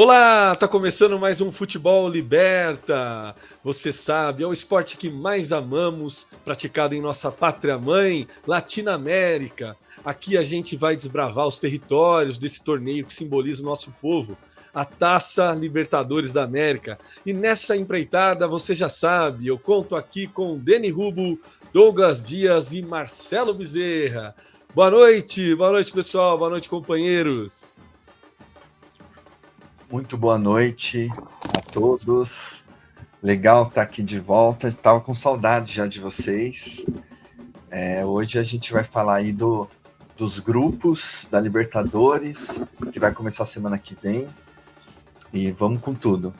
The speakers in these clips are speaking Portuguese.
Olá, tá começando mais um Futebol Liberta. Você sabe, é o esporte que mais amamos, praticado em nossa pátria-mãe, Latinoamérica. Aqui a gente vai desbravar os territórios desse torneio que simboliza o nosso povo, a Taça Libertadores da América. E nessa empreitada, você já sabe, eu conto aqui com Deni Rubo, Douglas Dias e Marcelo Bezerra. Boa noite pessoal, boa noite, companheiros. Muito boa noite a todos. Legal estar aqui de volta. Estava com saudade já de vocês. Hoje a gente vai falar aí dos grupos da Libertadores, que vai começar semana que vem. E vamos com tudo.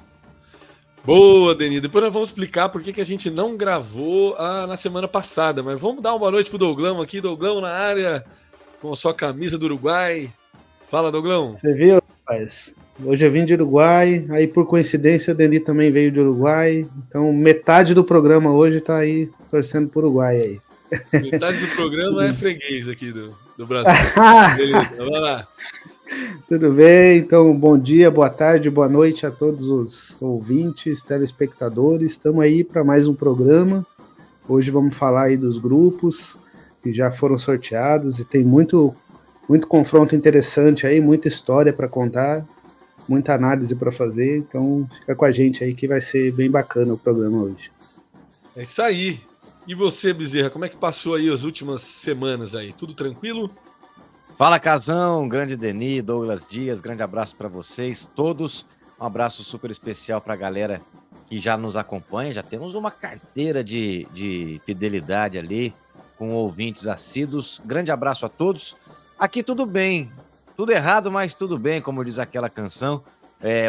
Boa, Deni. Depois nós vamos explicar por que a gente não gravou na semana passada. Mas vamos dar uma boa noite pro Douglão aqui. Douglão na área, com a sua camisa do Uruguai. Fala, Douglão. Você viu, rapaz? Hoje eu vim de Uruguai, aí por coincidência o Deni também veio de Uruguai, então metade do programa hoje tá aí torcendo pro Uruguai aí. Metade do programa é freguês aqui do Brasil. Beleza, vai lá. Tudo bem, então bom dia, boa tarde, boa noite a todos os ouvintes, telespectadores, estamos aí para mais um programa. Hoje vamos falar aí dos grupos que já foram sorteados e tem muito confronto interessante aí, muita história para contar. Muita análise para fazer, então fica com a gente aí que vai ser bem bacana o programa hoje. É isso aí. E você, Bezerra, como é que passou aí as últimas semanas aí? Tudo tranquilo? Fala, Casão, grande Deni, Douglas Dias, grande abraço para vocês todos. Um abraço super especial para a galera que já nos acompanha. Já temos uma carteira de fidelidade ali, com ouvintes assíduos. Grande abraço a todos. Aqui tudo bem. Tudo errado, mas tudo bem, como diz aquela canção.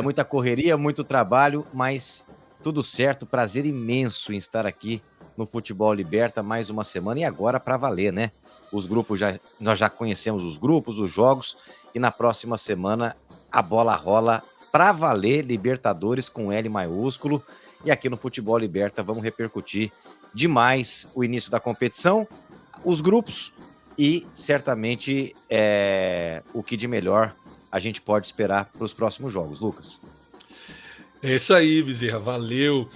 Muita correria, muito trabalho, mas tudo certo. Prazer imenso em estar aqui no Futebol Liberta mais uma semana e agora para valer, né? Os grupos, nós já conhecemos os grupos, os jogos, e na próxima semana a bola rola para valer, Libertadores com L maiúsculo. E aqui no Futebol Liberta vamos repercutir demais o início da competição, os grupos, e certamente o que de melhor a gente pode esperar para os próximos jogos, Lucas. É isso aí, Bezerra, valeu.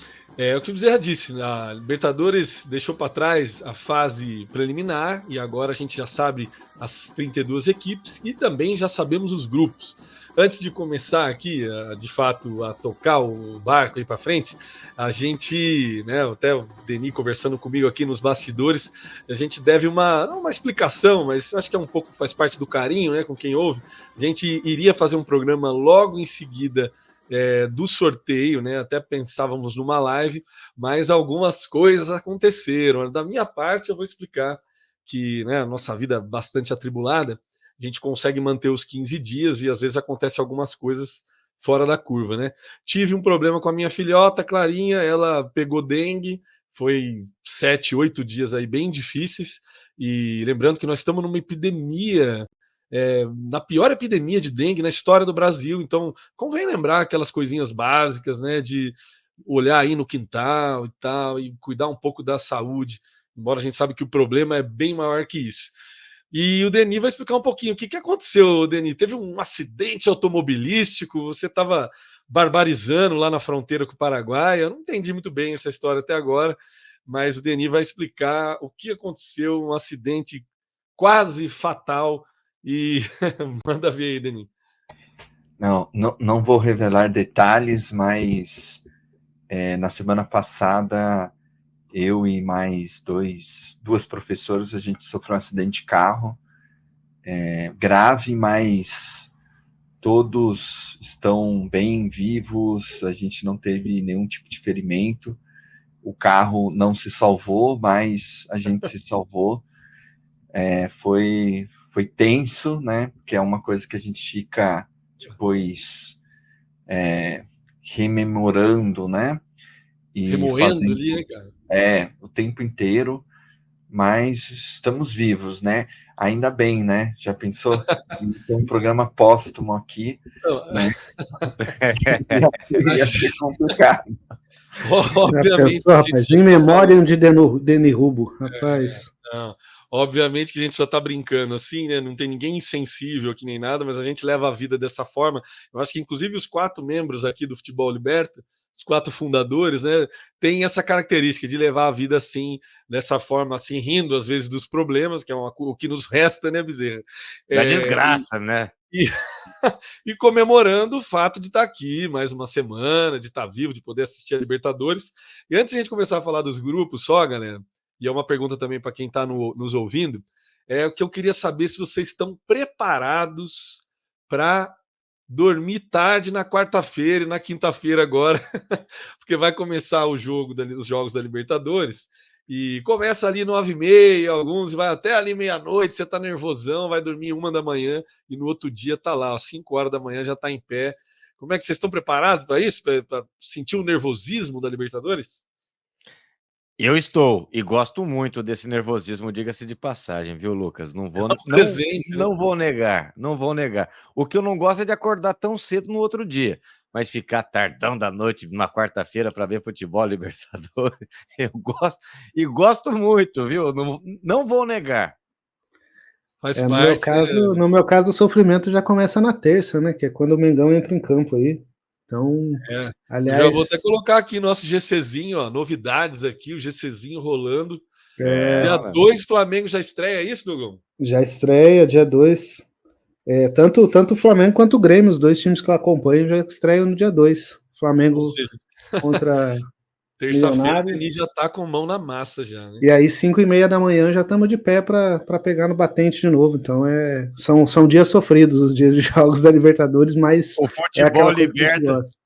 O que o Bezerra disse, a Libertadores deixou para trás a fase preliminar e agora a gente já sabe as 32 equipes e também já sabemos os grupos. Antes de começar aqui, de fato, a tocar o barco aí para frente, a gente, né, até o Deni conversando comigo aqui nos bastidores, a gente deve não uma explicação, mas acho que é um pouco, faz parte do carinho, né, com quem ouve. A gente iria fazer um programa logo em seguida do sorteio, né, até pensávamos numa live, mas algumas coisas aconteceram. Da minha parte, eu vou explicar que, né, a nossa vida é bastante atribulada, a gente consegue manter os 15 dias e às vezes acontece algumas coisas fora da curva, né? Tive um problema com a minha filhota, Clarinha, ela pegou dengue, foi 7, 8 dias aí bem difíceis, e lembrando que nós estamos numa epidemia, na pior epidemia de dengue na história do Brasil, então convém lembrar aquelas coisinhas básicas, né, de olhar aí no quintal e tal, e cuidar um pouco da saúde, embora a gente sabe que o problema é bem maior que isso. E o Deni vai explicar um pouquinho o que aconteceu, Deni. Teve um acidente automobilístico, você estava barbarizando lá na fronteira com o Paraguai. Eu não entendi muito bem essa história até agora, mas o Deni vai explicar o que aconteceu, um acidente quase fatal. E manda ver aí, Deni. Não vou revelar detalhes, mas na semana passada eu e mais duas professoras, a gente sofreu um acidente de carro, grave, mas todos estão bem vivos, a gente não teve nenhum tipo de ferimento, o carro não se salvou, mas a gente se salvou. Foi tenso, né, porque é uma coisa que a gente fica depois rememorando, né, e remoendo fazendo ali, né, cara? O tempo inteiro, mas estamos vivos, né? Ainda bem, né? Já pensou? Isso é um programa póstumo aqui, né? Ia ser complicado. Obviamente. Pensou, rapaz, em memória de Deni Rubo, rapaz. Obviamente que a gente só tá brincando assim, né? Não tem ninguém insensível aqui nem nada, mas a gente leva a vida dessa forma. Eu acho que, inclusive, os 4 membros aqui do Futebol Liberta, os 4 fundadores, né, têm essa característica de levar a vida assim, dessa forma, assim, rindo às vezes dos problemas, que é o que nos resta, né, Bezerra? Da É, desgraça, né? e, e comemorando o fato de estar aqui mais uma semana, de estar vivo, de poder assistir a Libertadores. E antes de a gente começar a falar dos grupos só, galera, e é uma pergunta também para quem está nos ouvindo, é o que eu queria saber se vocês estão preparados para dormir tarde na quarta-feira e na quinta-feira agora, porque vai começar os jogos da Libertadores. E começa ali 9h30, alguns vai até ali meia-noite, você tá nervosão, vai dormir 1 da manhã e no outro dia tá lá, às 5 horas da manhã já tá em pé. Como é que vocês estão preparados para isso? Para sentir o nervosismo da Libertadores? Eu estou e gosto muito desse nervosismo, diga-se de passagem, viu, Lucas? Não É vou, um presente, né? não vou negar, não vou negar. O que eu não gosto é de acordar tão cedo no outro dia, mas ficar tardão da noite numa quarta-feira para ver futebol Libertadores, eu gosto e gosto muito, viu? Não vou negar. Faz No meu parte, caso, né? no meu caso, o sofrimento já começa na terça, né? Que é quando o Mengão entra em campo aí. Então, É. Eu já vou até aliás, colocar aqui nosso GCzinho, ó, novidades aqui, o GCzinho rolando. É, Dia 2, Flamengo já estreia, é isso, Dugão? já estreia dia 2. Tanto o Flamengo quanto o Grêmio, os dois times que eu acompanho, já estreiam no dia 2. Ou Flamengo seja, contra terça-feira o Milionário. Denis já tá com mão na massa já, né? E aí, 5h30 da manhã, já estamos de pé para pegar no batente de novo. Então, são dias sofridos, os dias de jogos da Libertadores, mas o é futebol aquela coisa que a gente liberta. gosta.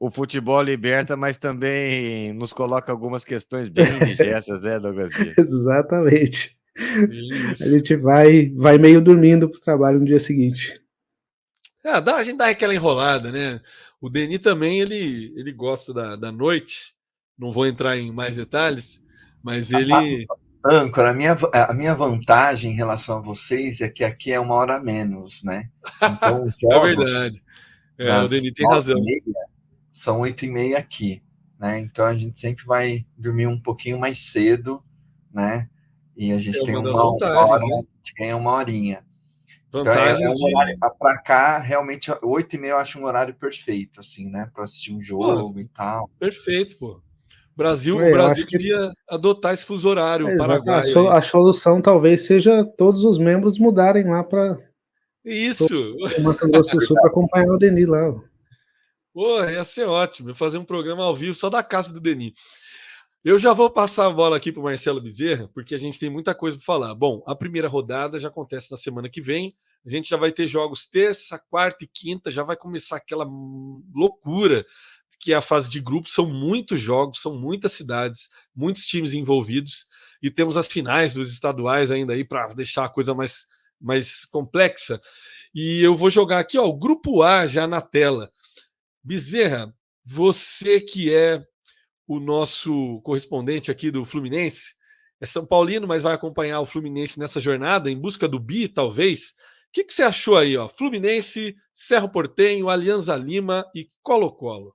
O futebol liberta, mas também nos coloca algumas questões bem indigestas, né, Douglas Dias? Exatamente. A Isso. gente vai meio dormindo para o trabalho no dia seguinte. A gente dá aquela enrolada, né? O Denis também, ele gosta da noite. Não vou entrar em mais detalhes, mas ele. Âncora, a minha vantagem em relação a vocês é que aqui é 1 hora a menos, né? Então, os É jogos verdade. O das Denis tem razão. 9h30 são 8h30 aqui, né? Então, a gente sempre vai dormir um pouquinho mais cedo, né? E a gente É tem uma das 1 hora, vantagens, né? a gente ganha 1 horinha. Então, é Vantagens um de. horário, para cá, realmente, 8h30 eu acho um horário perfeito, assim, né? Para assistir um Pô, jogo e tal. perfeito, pô. O Eu Brasil acho que devia adotar esse fuso horário exato. paraguaio aí. A solução talvez seja todos os membros mudarem lá para Isso! o Mato Grosso do Sul para acompanhar o Denis lá. Pô, ia ser ótimo. Eu fazer um programa ao vivo só da casa do Denis. Eu já vou passar a bola aqui para o Marcelo Bezerra, porque a gente tem muita coisa para falar. Bom, a primeira rodada já acontece na semana que vem. A gente já vai ter jogos terça, quarta e quinta, já vai começar aquela loucura que é a fase de grupos. São muitos jogos, são muitas cidades, muitos times envolvidos. E temos as finais dos estaduais ainda aí para deixar a coisa mais complexa. E eu vou jogar aqui, ó, o grupo A já na tela. Bezerra, você que é o nosso correspondente aqui do Fluminense, é São Paulino, mas vai acompanhar o Fluminense nessa jornada, em busca do bi, talvez. O que você achou aí, ó? Fluminense, Cerro Porteño, Alianza Lima e Colo-Colo.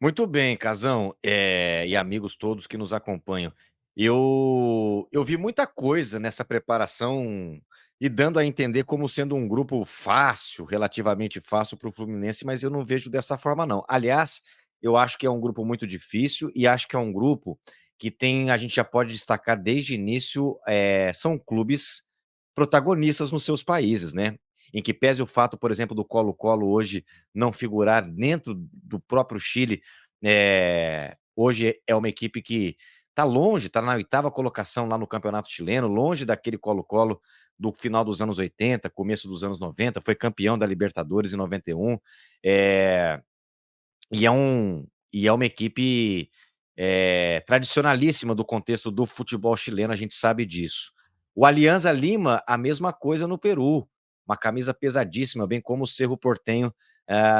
Muito bem, Casão, e amigos todos que nos acompanham. Eu vi muita coisa nessa preparação e dando a entender como sendo um grupo fácil, relativamente fácil para o Fluminense, mas eu não vejo dessa forma, não. Aliás, eu acho que é um grupo muito difícil e acho que é um grupo que a gente já pode destacar desde o início, são clubes protagonistas nos seus países, né? Em que pese o fato, por exemplo, do Colo-Colo hoje não figurar dentro do próprio Chile, hoje é uma equipe que está longe, está na 8ª colocação lá no campeonato chileno, longe daquele Colo-Colo do final dos anos 80, começo dos anos 90, foi campeão da Libertadores em 91, e é uma equipe tradicionalíssima do contexto do futebol chileno, a gente sabe disso. O Alianza Lima, a mesma coisa no Peru, uma camisa pesadíssima, bem como o Cerro Porteño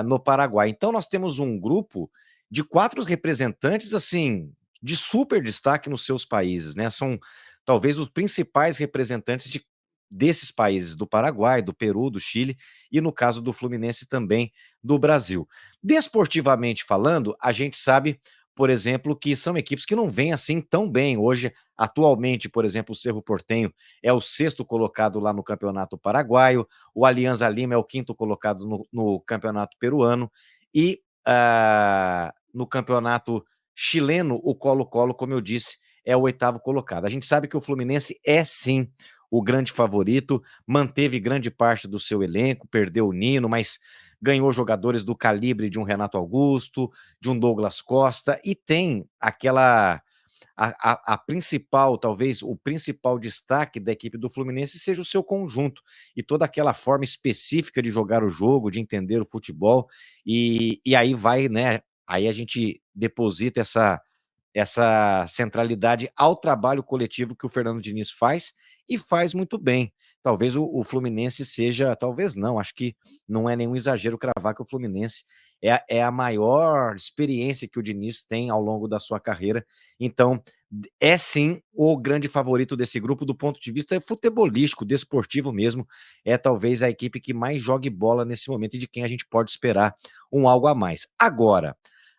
no Paraguai. Então nós temos um grupo de 4 representantes, assim, de super destaque nos seus países, né? São talvez os principais representantes desses países, do Paraguai, do Peru, do Chile e, no caso do Fluminense, também do Brasil. Desportivamente falando, a gente sabe, por exemplo, que são equipes que não vêm assim tão bem. Hoje, Atualmente, por exemplo, o Cerro Porteño é o 6º colocado lá no Campeonato Paraguaio, o Alianza Lima é o 5º colocado no Campeonato Peruano, e no Campeonato Chileno, o Colo-Colo, como eu disse, é o 8º colocado. A gente sabe que o Fluminense é, sim, o grande favorito, manteve grande parte do seu elenco, perdeu o Nino, mas ganhou jogadores do calibre de um Renato Augusto, de um Douglas Costa, e tem aquela... A principal, talvez o principal destaque da equipe do Fluminense seja o seu conjunto e toda aquela forma específica de jogar o jogo, de entender o futebol, e aí vai, né? Aí a gente deposita essa centralidade ao trabalho coletivo que o Fernando Diniz faz, e faz muito bem. Talvez o Fluminense seja, talvez não, acho que não é nenhum exagero cravar que o Fluminense é a maior experiência que o Diniz tem ao longo da sua carreira. Então, é sim o grande favorito desse grupo do ponto de vista futebolístico, desportivo mesmo. É talvez a equipe que mais jogue bola nesse momento e de quem a gente pode esperar um algo a mais. Agora,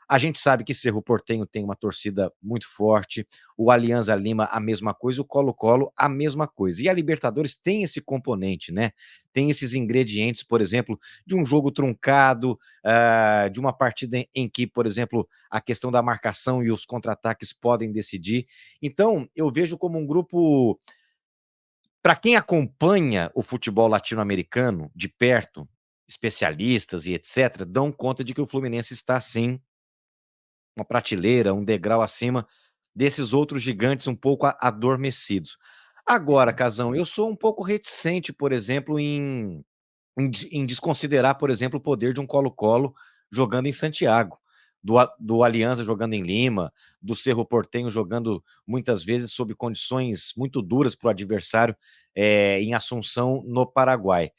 a gente sabe que Cerro Porteño tem uma torcida muito forte, o Alianza Lima a mesma coisa, o Colo-Colo a mesma coisa. E a Libertadores tem esse componente, né? Tem esses ingredientes, por exemplo, de um jogo truncado, de uma partida em que, por exemplo, a questão da marcação e os contra-ataques podem decidir. Então, eu vejo como um grupo... Para quem acompanha o futebol latino-americano de perto, especialistas e etc., dão conta de que o Fluminense está, sim, uma prateleira, um degrau acima desses outros gigantes um pouco adormecidos. Agora, Casão, eu sou um pouco reticente, por exemplo, em desconsiderar, por exemplo, o poder de um Colo-Colo jogando em Santiago, do Alianza jogando em Lima, do Cerro Porteño jogando muitas vezes sob condições muito duras para o adversário em Assunção, no Paraguai.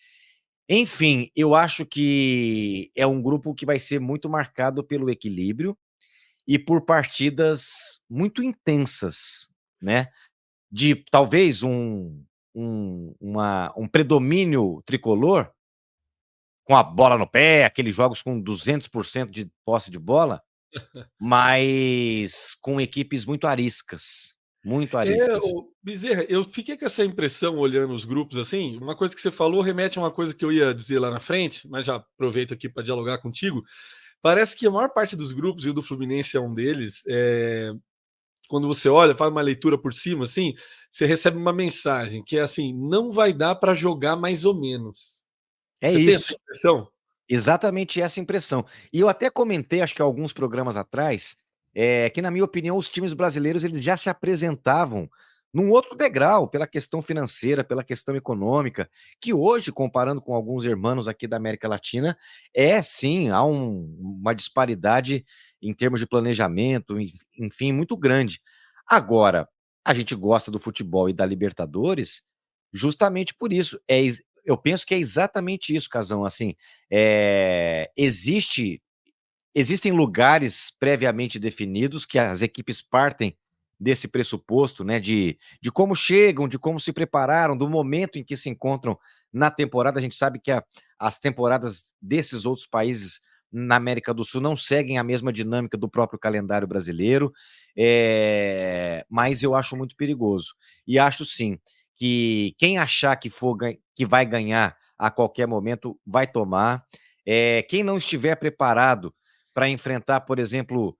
Enfim, eu acho que é um grupo que vai ser muito marcado pelo equilíbrio e por partidas muito intensas, né? De talvez um predomínio tricolor com a bola no pé, aqueles jogos com 200% de posse de bola, mas com equipes muito ariscas, muito ariscas. Bezerra, eu fiquei com essa impressão olhando os grupos assim. Uma coisa que você falou remete a uma coisa que eu ia dizer lá na frente, mas já aproveito aqui para dialogar contigo. Parece que a maior parte dos grupos, e o do Fluminense é um deles, quando você olha, faz uma leitura por cima, assim, você recebe uma mensagem que é assim: não vai dar para jogar mais ou menos. É Você tem essa isso, impressão? exatamente essa impressão. E eu até comentei, acho que alguns programas atrás, que na minha opinião os times brasileiros eles já se apresentavam num outro degrau, pela questão financeira, pela questão econômica, que hoje, comparando com alguns irmãos aqui da América Latina, sim, há uma disparidade em termos de planejamento, enfim, muito grande. Agora, a gente gosta do futebol e da Libertadores justamente por isso. Eu penso que é exatamente isso, Casão. Assim, existem lugares previamente definidos que as equipes partem desse pressuposto, né, de como chegam, de como se prepararam, do momento em que se encontram na temporada. A gente sabe que as temporadas desses outros países na América do Sul não seguem a mesma dinâmica do próprio calendário brasileiro, mas eu acho muito perigoso. E acho, sim, que quem achar que vai ganhar a qualquer momento vai tomar. Quem não estiver preparado para enfrentar, por exemplo,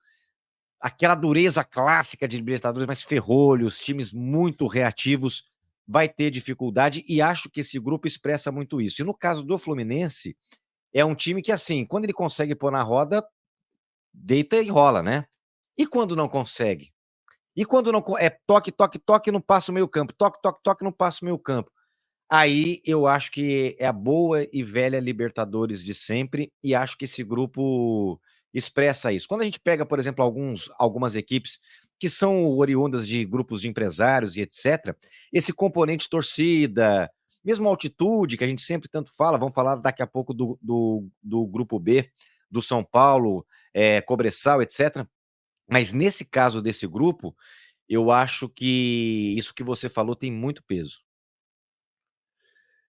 aquela dureza clássica de Libertadores, mas ferrolhos, times muito reativos, vai ter dificuldade, e acho que esse grupo expressa muito isso. E no caso do Fluminense, é um time que, assim, quando ele consegue pôr na roda, deita e rola, né? E quando não consegue? E quando não toque, toque, toque, não passa o meio campo, toque, toque, toque, não passa o meio campo. Aí eu acho que é a boa e velha Libertadores de sempre, e acho que esse grupo expressa isso. Quando a gente pega, por exemplo, algumas equipes que são oriundas de grupos de empresários e etc., esse componente torcida, mesmo altitude, que a gente sempre tanto fala, vamos falar daqui a pouco do grupo B, do São Paulo, Cobressal, etc., mas nesse caso desse grupo, eu acho que isso que você falou tem muito peso.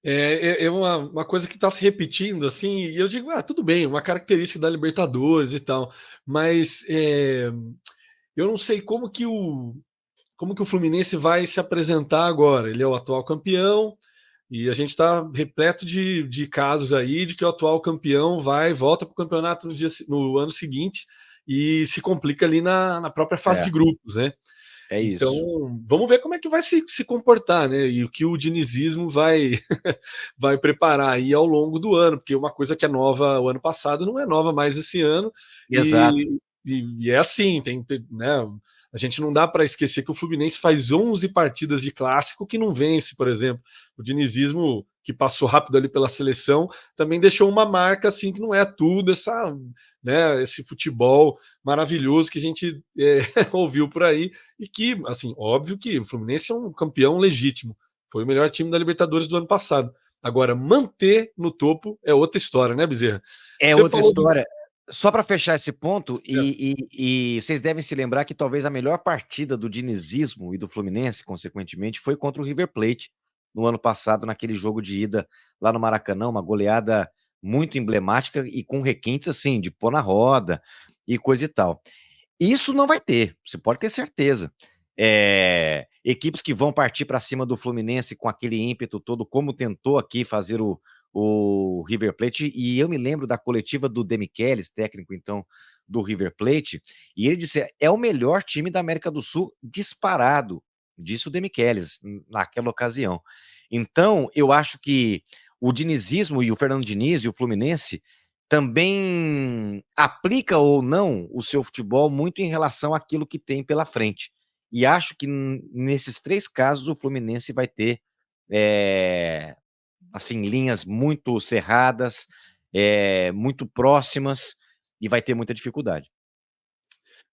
É uma coisa que está se repetindo, assim, e eu digo, tudo bem, uma característica da Libertadores e tal, mas eu não sei como como que o Fluminense vai se apresentar agora. Ele é o atual campeão, e a gente está repleto de casos aí de que o atual campeão volta para o campeonato no ano seguinte e se complica ali na própria fase de grupos, né? É Então, isso. vamos ver como é que vai se comportar, né? E o que o dinizismo vai, vai preparar aí ao longo do ano, porque uma coisa que é nova o ano passado não é nova mais esse ano, Exato. e é assim, né? A gente não dá para esquecer que o Fluminense faz 11 partidas de clássico que não vence, por exemplo. O dinizismo, que passou rápido ali pela seleção, também deixou uma marca assim que não é tudo né, esse futebol maravilhoso que a gente ouviu por aí, e que, assim, óbvio que o Fluminense é um campeão legítimo, foi o melhor time da Libertadores do ano passado. Agora, manter no topo é outra história, né, Bezerra? É Você outra falou do... história. Só para fechar esse ponto, e vocês devem se lembrar que talvez a melhor partida do dinizismo e do Fluminense, consequentemente, foi contra o River Plate no ano passado, naquele jogo de ida lá no Maracanã, uma goleada muito emblemática e com requintes assim, de pôr na roda e coisa e tal. Isso não vai ter, você pode ter certeza. Equipes que vão partir para cima do Fluminense com aquele ímpeto todo, como tentou aqui fazer o River Plate, e eu me lembro da coletiva do Demichelis, técnico então do River Plate, e ele disse: é o melhor time da América do Sul disparado, disse o Demichelis naquela ocasião. Então, eu acho que o dinizismo e o Fernando Diniz e o Fluminense também aplica ou não o seu futebol muito em relação àquilo que tem pela frente. E acho que nesses 3 casos o Fluminense vai ter assim, linhas muito cerradas, muito próximas, e vai ter muita dificuldade.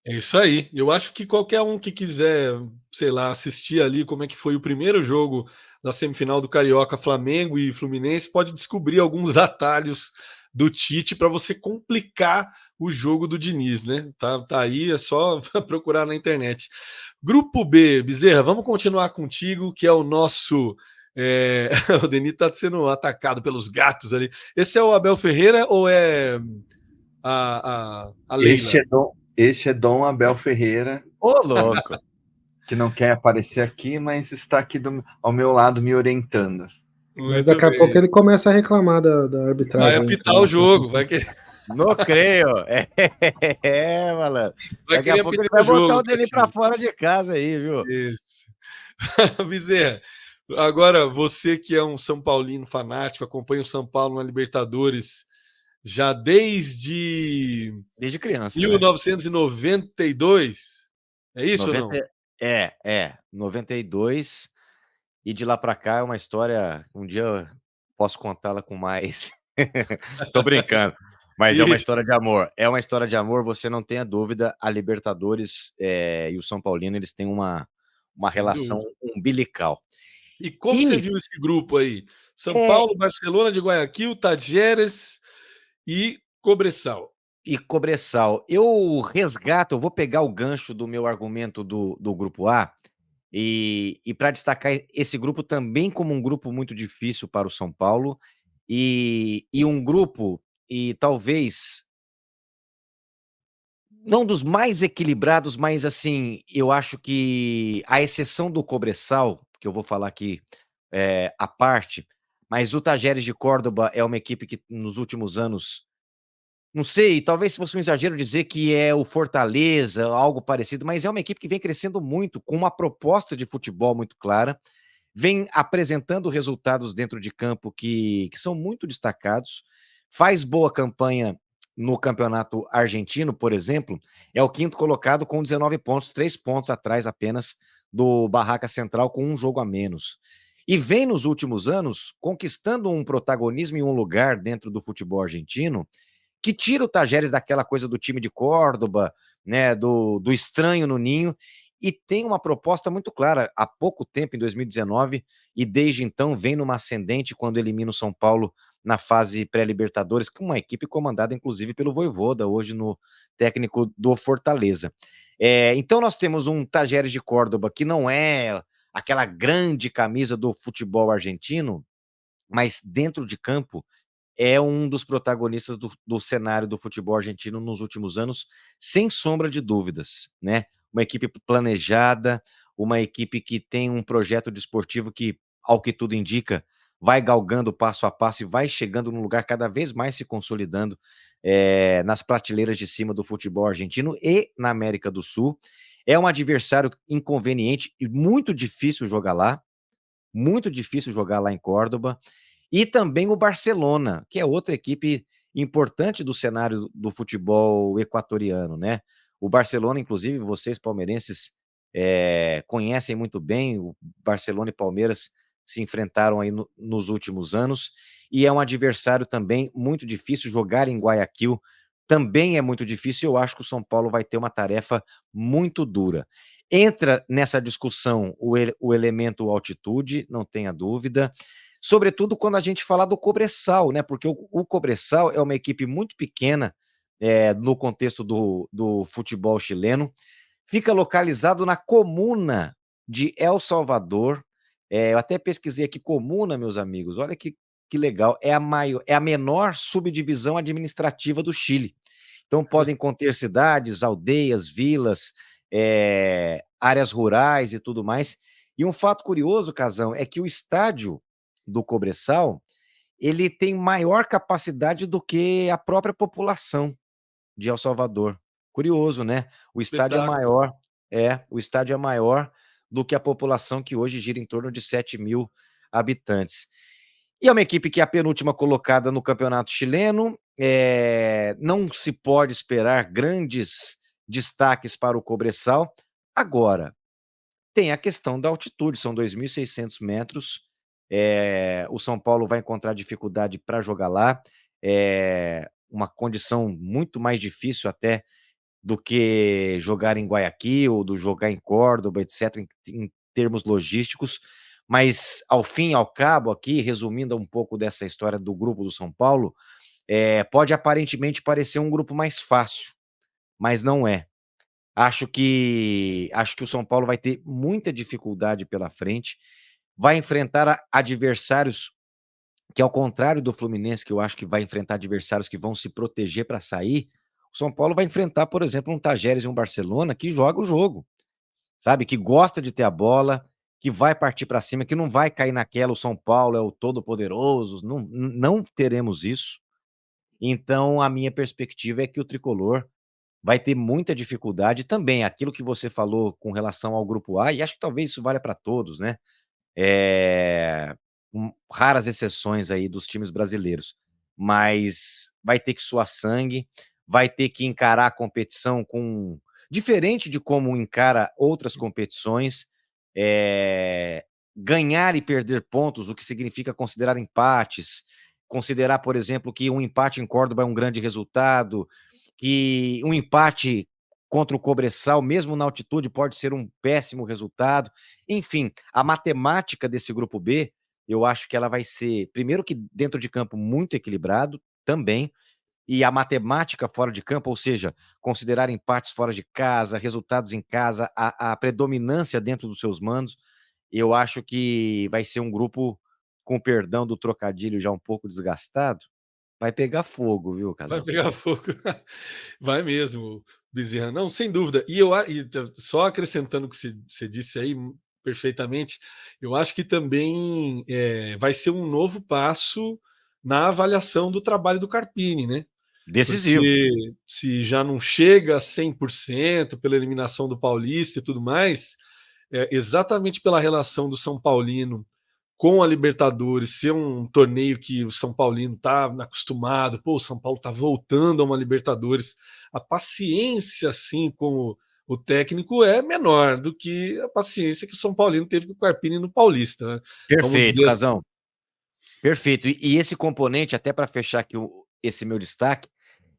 É isso aí. Eu acho que qualquer um que quiser, sei lá, assistir ali como é que foi o primeiro jogo da semifinal do Carioca, Flamengo e Fluminense, pode descobrir alguns atalhos do Tite para você complicar o jogo do Diniz, né? Tá aí, é só procurar na internet. Grupo B, Bezerra, vamos continuar contigo, que é o nosso. O Denis está sendo atacado pelos gatos ali. Esse é o Abel Ferreira ou é a Leila? Este é Dom Abel Ferreira. Ô, louco! Que não quer aparecer aqui, mas está aqui ao meu lado me orientando. Mas Muito daqui a pouco bem. ele começa a reclamar da Vai arbitragem. apitar Então. o jogo, vai querer, Não creio. Malandro. vai Daqui a querer pouco ele apitar vai o botar jogo, o Denis para Catinho. fora de casa aí, viu? Isso. Bezerra, agora você que é um São Paulino fanático, acompanha o São Paulo na Libertadores já desde Desde criança, né? 1992. É isso ou 90, não? 92. E de lá para cá é uma história. Um dia eu posso contá-la com mais. Tô brincando. Mas é uma Isso, história de amor. É uma história de amor, você não tenha dúvida. A Libertadores e o São Paulino, eles têm uma sem relação dúvida. umbilical. E como você E, viu esse grupo aí? São é, Paulo, Barcelona de Guayaquil, Tajeres e Cobressal. e Cobressal, eu resgato, eu vou pegar o gancho do meu argumento do grupo A, e para destacar esse grupo também como um grupo muito difícil para o São Paulo, e um grupo, e talvez não dos mais equilibrados, mas assim, eu acho que a exceção do Cobressal, que eu vou falar aqui à parte, mas o Tajeres de Córdoba é uma equipe que nos últimos anos, não sei, talvez fosse um exagero dizer que é o Fortaleza, algo parecido, mas é uma equipe que vem crescendo muito, com uma proposta de futebol muito clara, vem apresentando resultados dentro de campo que são muito destacados, faz boa campanha no campeonato argentino, por exemplo, é o 5º colocado com 19 pontos, 3 pontos atrás apenas do Barraca Central, com um jogo a menos. E vem nos últimos anos conquistando um protagonismo e um lugar dentro do futebol argentino que tira o Tajeres daquela coisa do time de Córdoba, né, do estranho no ninho, e tem uma proposta muito clara. Há pouco tempo, em 2019, e desde então vem numa ascendente quando elimina o São Paulo na fase pré-Libertadores, com uma equipe comandada inclusive pelo Vojvoda, hoje no técnico do Fortaleza. Então nós temos um Tajeres de Córdoba que não é aquela grande camisa do futebol argentino, mas dentro de campo é um dos protagonistas do cenário do futebol argentino nos últimos anos, sem sombra de dúvidas, né? Uma equipe planejada, uma equipe que tem um projeto desportivo que, ao que tudo indica, vai galgando passo a passo e vai chegando num lugar cada vez mais se consolidando nas prateleiras de cima do futebol argentino e na América do Sul. É um adversário inconveniente e muito difícil jogar lá em Córdoba. E também o Barcelona, que é outra equipe importante do cenário do futebol equatoriano, né? O Barcelona, inclusive, vocês palmeirenses conhecem muito bem, o Barcelona e Palmeiras se enfrentaram aí nos últimos anos, e é um adversário também muito difícil. Jogar em Guayaquil também é muito difícil. Eu acho que o São Paulo vai ter uma tarefa muito dura. Entra nessa discussão o elemento altitude, não tenha dúvida, sobretudo quando a gente fala do Cobresal, né? Porque o Cobresal é uma equipe muito pequena no contexto do futebol chileno, fica localizado na comuna de El Salvador. Eu até pesquisei aqui comuna, meus amigos, olha que legal, é a menor subdivisão administrativa do Chile. Então podem conter cidades, aldeias, vilas, áreas rurais e tudo mais. E um fato curioso, Casão, é que o estádio do Cobresal, ele tem maior capacidade do que a própria população de El Salvador. Curioso, né? O estádio é maior do que a população, que hoje gira em torno de 7.000 habitantes. E é uma equipe que é a penúltima colocada no campeonato chileno. Não se pode esperar grandes destaques para o Cobresal. Agora, tem a questão da altitude, são 2.600 metros. O São Paulo vai encontrar dificuldade para jogar lá. Uma condição muito mais difícil até do que jogar em Guayaquil, do jogar em Córdoba, etc., em termos logísticos. Mas, ao fim e ao cabo, aqui, resumindo um pouco dessa história do grupo do São Paulo, pode aparentemente parecer um grupo mais fácil, mas não é. Acho que o São Paulo vai ter muita dificuldade pela frente, vai enfrentar adversários que, ao contrário do Fluminense, que eu acho que vai enfrentar adversários que vão se proteger para sair, o São Paulo vai enfrentar, por exemplo, um Tajeres e um Barcelona que joga o jogo, sabe? Que gosta de ter a bola, que vai partir para cima, que não vai cair naquela, o São Paulo é o todo-poderoso, não teremos isso. Então, a minha perspectiva é que o Tricolor vai ter muita dificuldade também. Aquilo que você falou com relação ao Grupo A, e acho que talvez isso valha para todos, né? Raras exceções aí dos times brasileiros, mas vai ter que suar sangue, vai ter que encarar a competição diferente de como encara outras competições, ganhar e perder pontos, o que significa considerar empates, considerar, por exemplo, que um empate em Córdoba é um grande resultado, que um empate contra o Cobresal, mesmo na altitude, pode ser um péssimo resultado. Enfim, a matemática desse grupo B, eu acho que ela vai ser, primeiro, que dentro de campo muito equilibrado também, e a matemática fora de campo, ou seja, considerar empates fora de casa, resultados em casa, a predominância dentro dos seus mandos, eu acho que vai ser um grupo, com perdão do trocadilho já um pouco desgastado, vai pegar fogo, viu, Vai Casão? pegar fogo. Vai mesmo, Bezerra. Não, sem dúvida. Só acrescentando o que você disse aí perfeitamente, eu acho que também vai ser um novo passo na avaliação do trabalho do Carpini, né? Decisivo. Porque se já não chega a 100% pela eliminação do Paulista e tudo mais, exatamente pela relação do São Paulino com a Libertadores ser um torneio que o São Paulino está acostumado, o São Paulo está voltando a uma Libertadores, a paciência assim com o técnico é menor do que a paciência que o São Paulino teve com o Carpini no Paulista, né? Vamos Perfeito, dizer assim. Casão. Perfeito. E esse componente, até para fechar aqui esse meu destaque,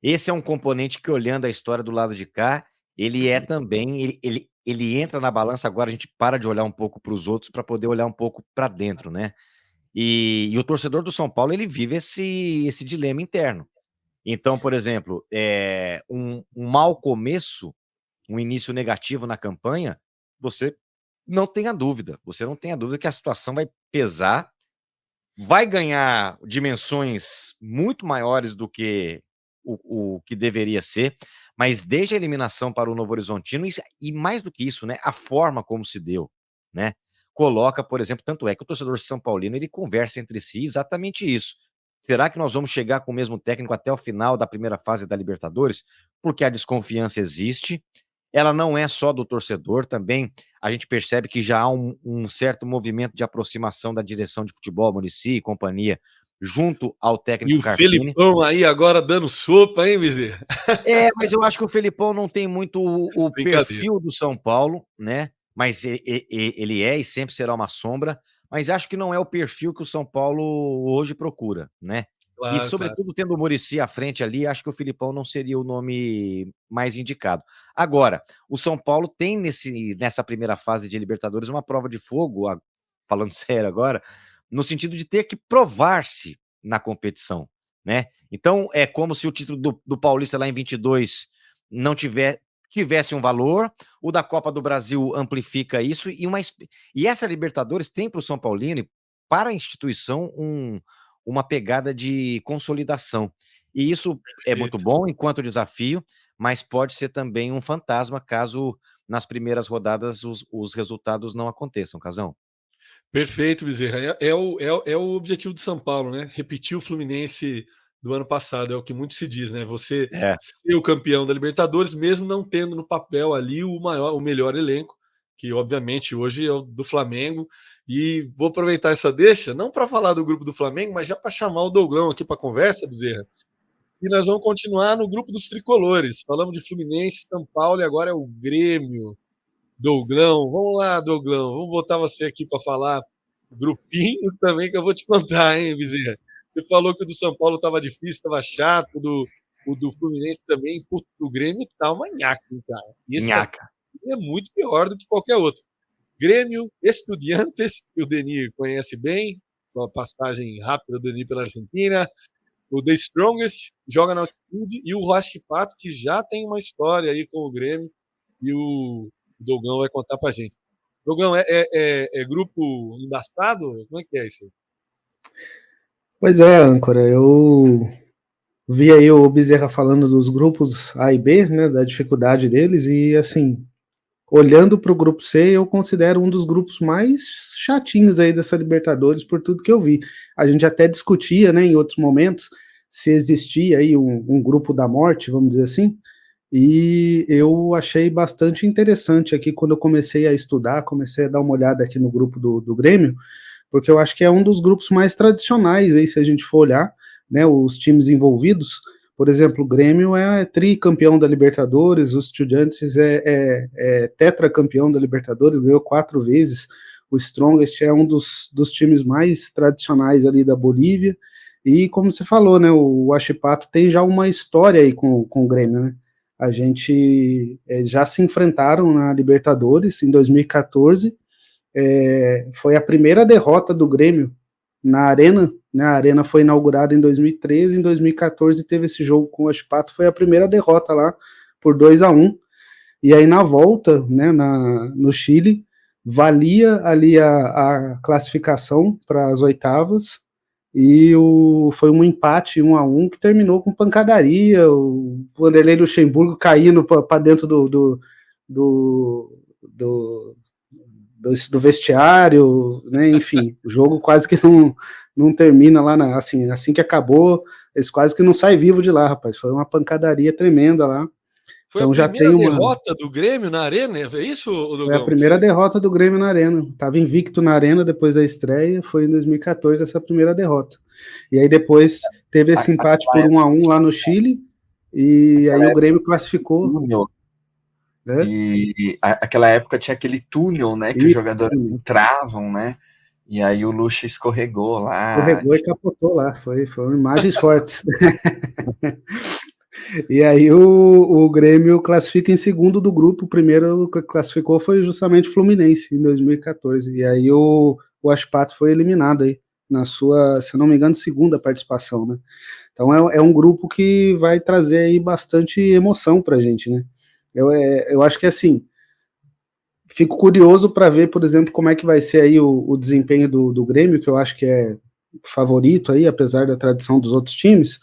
esse é um componente que, olhando a história do lado de cá, ele é também, ele entra na balança. Agora a gente para de olhar um pouco para os outros para poder olhar um pouco para dentro, né? E o torcedor do São Paulo, ele vive esse dilema interno. Então, por exemplo, um mau começo, um início negativo na campanha, você não tenha dúvida que a situação vai pesar, vai ganhar dimensões muito maiores do que o que deveria ser, mas desde a eliminação para o Novo Horizontino, e mais do que isso, né, a forma como se deu, né, coloca, por exemplo, tanto é que o torcedor São Paulino, ele conversa entre si exatamente isso. Será que nós vamos chegar com o mesmo técnico até o final da primeira fase da Libertadores? Porque a desconfiança existe, ela não é só do torcedor, também a gente percebe que já há um certo movimento de aproximação da direção de futebol, Muricy e companhia, junto ao E técnico o Carpini. Felipão aí agora dando sopa, hein, Bezerra? Mas eu acho que o Felipão não tem muito o Brincadeira. perfil do São Paulo, né? Mas ele é e sempre será uma sombra, mas acho que não é o perfil que o São Paulo hoje procura, né? E, Claro, claro. sobretudo, tendo o Muricy à frente ali, acho que o Felipão não seria o nome mais indicado. Agora, o São Paulo tem nessa primeira fase de Libertadores uma prova de fogo, falando sério agora, no sentido de ter que provar-se na competição, né? Então, é como se o título do Paulista lá em 22 não tivesse um valor, o da Copa do Brasil amplifica isso, e essa Libertadores tem para o São Paulino, para a instituição, uma pegada de consolidação. E isso é muito bom enquanto desafio, mas pode ser também um fantasma caso nas primeiras rodadas os resultados não aconteçam, Casão. Perfeito, Bezerra. É o objetivo de São Paulo, né? Repetir o Fluminense do ano passado, é o que muito se diz, né? Você ser o campeão da Libertadores, mesmo não tendo no papel ali o melhor elenco, que obviamente hoje é o do Flamengo. E vou aproveitar essa deixa, não para falar do grupo do Flamengo, mas já para chamar o Douglão aqui para conversa, Bezerra. E nós vamos continuar no grupo dos tricolores. Falamos de Fluminense, São Paulo e agora é o Grêmio. Douglão, vamos lá, Douglão, vamos botar você aqui para falar grupinho também que eu vou te contar, hein, Bezerra? Você falou que o do São Paulo estava difícil, estava chato, o do Fluminense também, o Grêmio tá uma nhaca, cara. Esse é muito pior do que qualquer outro. Grêmio, Estudiantes, que o Denis conhece bem, com a passagem rápida do Denis pela Argentina, o The Strongest joga na altitude e o Huachipato, que já tem uma história aí com o Grêmio, e o Dogão vai contar pra gente. Dogão, é grupo embaçado? Como é que é isso aí? Pois é, âncora, eu vi aí o Bezerra falando dos grupos A e B, né, da dificuldade deles, e assim, olhando para o grupo C, eu considero um dos grupos mais chatinhos aí dessa Libertadores, por tudo que eu vi. A gente até discutia, né, em outros momentos, se existia aí um grupo da morte, vamos dizer assim, e eu achei bastante interessante aqui quando eu comecei a estudar, comecei a dar uma olhada aqui no grupo do Grêmio, porque eu acho que é um dos grupos mais tradicionais aí, se a gente for olhar, né, os times envolvidos. Por exemplo, o Grêmio é tricampeão da Libertadores, os Estudiantes é tetracampeão da Libertadores, ganhou 4 vezes, o Strongest é um dos times mais tradicionais ali da Bolívia, e como você falou, né, o Huachipato tem já uma história aí com o Grêmio, né? A gente já se enfrentaram na Libertadores em 2014, foi a primeira derrota do Grêmio na Arena, né? A Arena foi inaugurada em 2013, em 2014 teve esse jogo com o Huachipato, foi a primeira derrota lá por 2-1, e aí na volta, né, no Chile, valia ali a classificação para as oitavas, e foi um empate 1-1 que terminou com pancadaria, o Vanderlei Luxemburgo caindo para dentro do vestiário, né? Enfim, o jogo quase que não termina lá, assim que acabou, eles quase que não saem vivo de lá, rapaz, foi uma pancadaria tremenda lá. Foi então, a primeira derrota do Grêmio na Arena, é isso, Dogão? Foi a primeira derrota do Grêmio na Arena, estava invicto na Arena depois da estreia, foi em 2014 essa primeira derrota, e aí depois teve esse empate por 1-1 lá no Chile, e aí o Grêmio classificou. E aquela época tinha aquele túnel, né, que os jogadores entravam, né, e aí o Lucha escorregou lá. Escorregou e capotou lá, foram imagens fortes. E aí o Grêmio classifica em segundo do grupo, o primeiro que classificou foi justamente o Fluminense, em 2014, e aí o Huachipato foi eliminado aí, na sua, se não me engano, segunda participação, né? Então é um grupo que vai trazer aí bastante emoção pra gente, né? Eu acho que assim, fico curioso para ver, por exemplo, como é que vai ser aí o desempenho do Grêmio, que eu acho que é favorito aí, apesar da tradição dos outros times,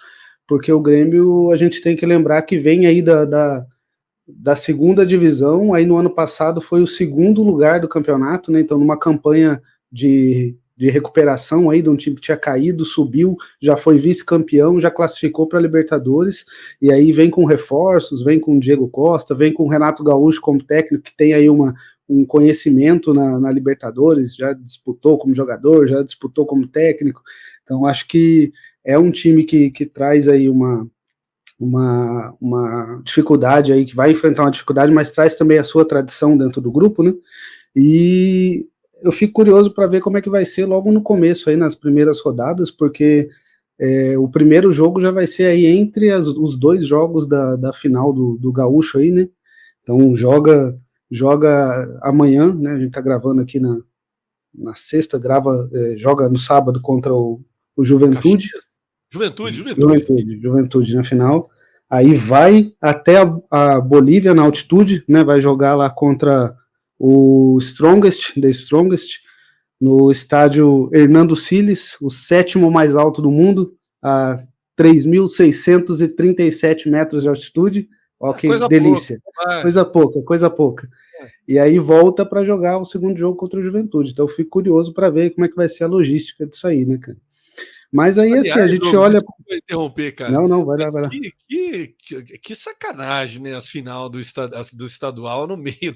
porque o Grêmio, a gente tem que lembrar que vem aí da segunda divisão, aí no ano passado foi o segundo lugar do campeonato, né? Então numa campanha de recuperação aí de um time que tinha caído, subiu, já foi vice-campeão, já classificou para a Libertadores, e aí vem com reforços, vem com o Diego Costa, vem com o Renato Gaúcho como técnico, que tem aí um conhecimento na Libertadores, já disputou como jogador, já disputou como técnico, então acho que é um time que traz aí uma dificuldade aí, que vai enfrentar uma dificuldade, mas traz também a sua tradição dentro do grupo, né? E eu fico curioso para ver como é que vai ser logo no começo aí, nas primeiras rodadas, porque o primeiro jogo já vai ser aí entre os dois jogos da final do Gaúcho aí, né? Então joga amanhã, né? A gente tá gravando aqui na sexta, joga no sábado contra o Juventude. Juventude na final. Aí vai até a Bolívia na altitude, né? Vai jogar lá contra o The Strongest, no estádio Hernando Siles, o 7º mais alto do mundo, a 3.637 metros de altitude. Ó, que delícia. Coisa pouca. E aí volta para jogar o segundo jogo contra o Juventude. Então eu fico curioso para ver como é que vai ser a logística disso aí, né, cara? Mas aí, aliás, assim, a gente olha... Desculpa interromper, cara. Não, vai lá. Que sacanagem, né? As final do estadual no meio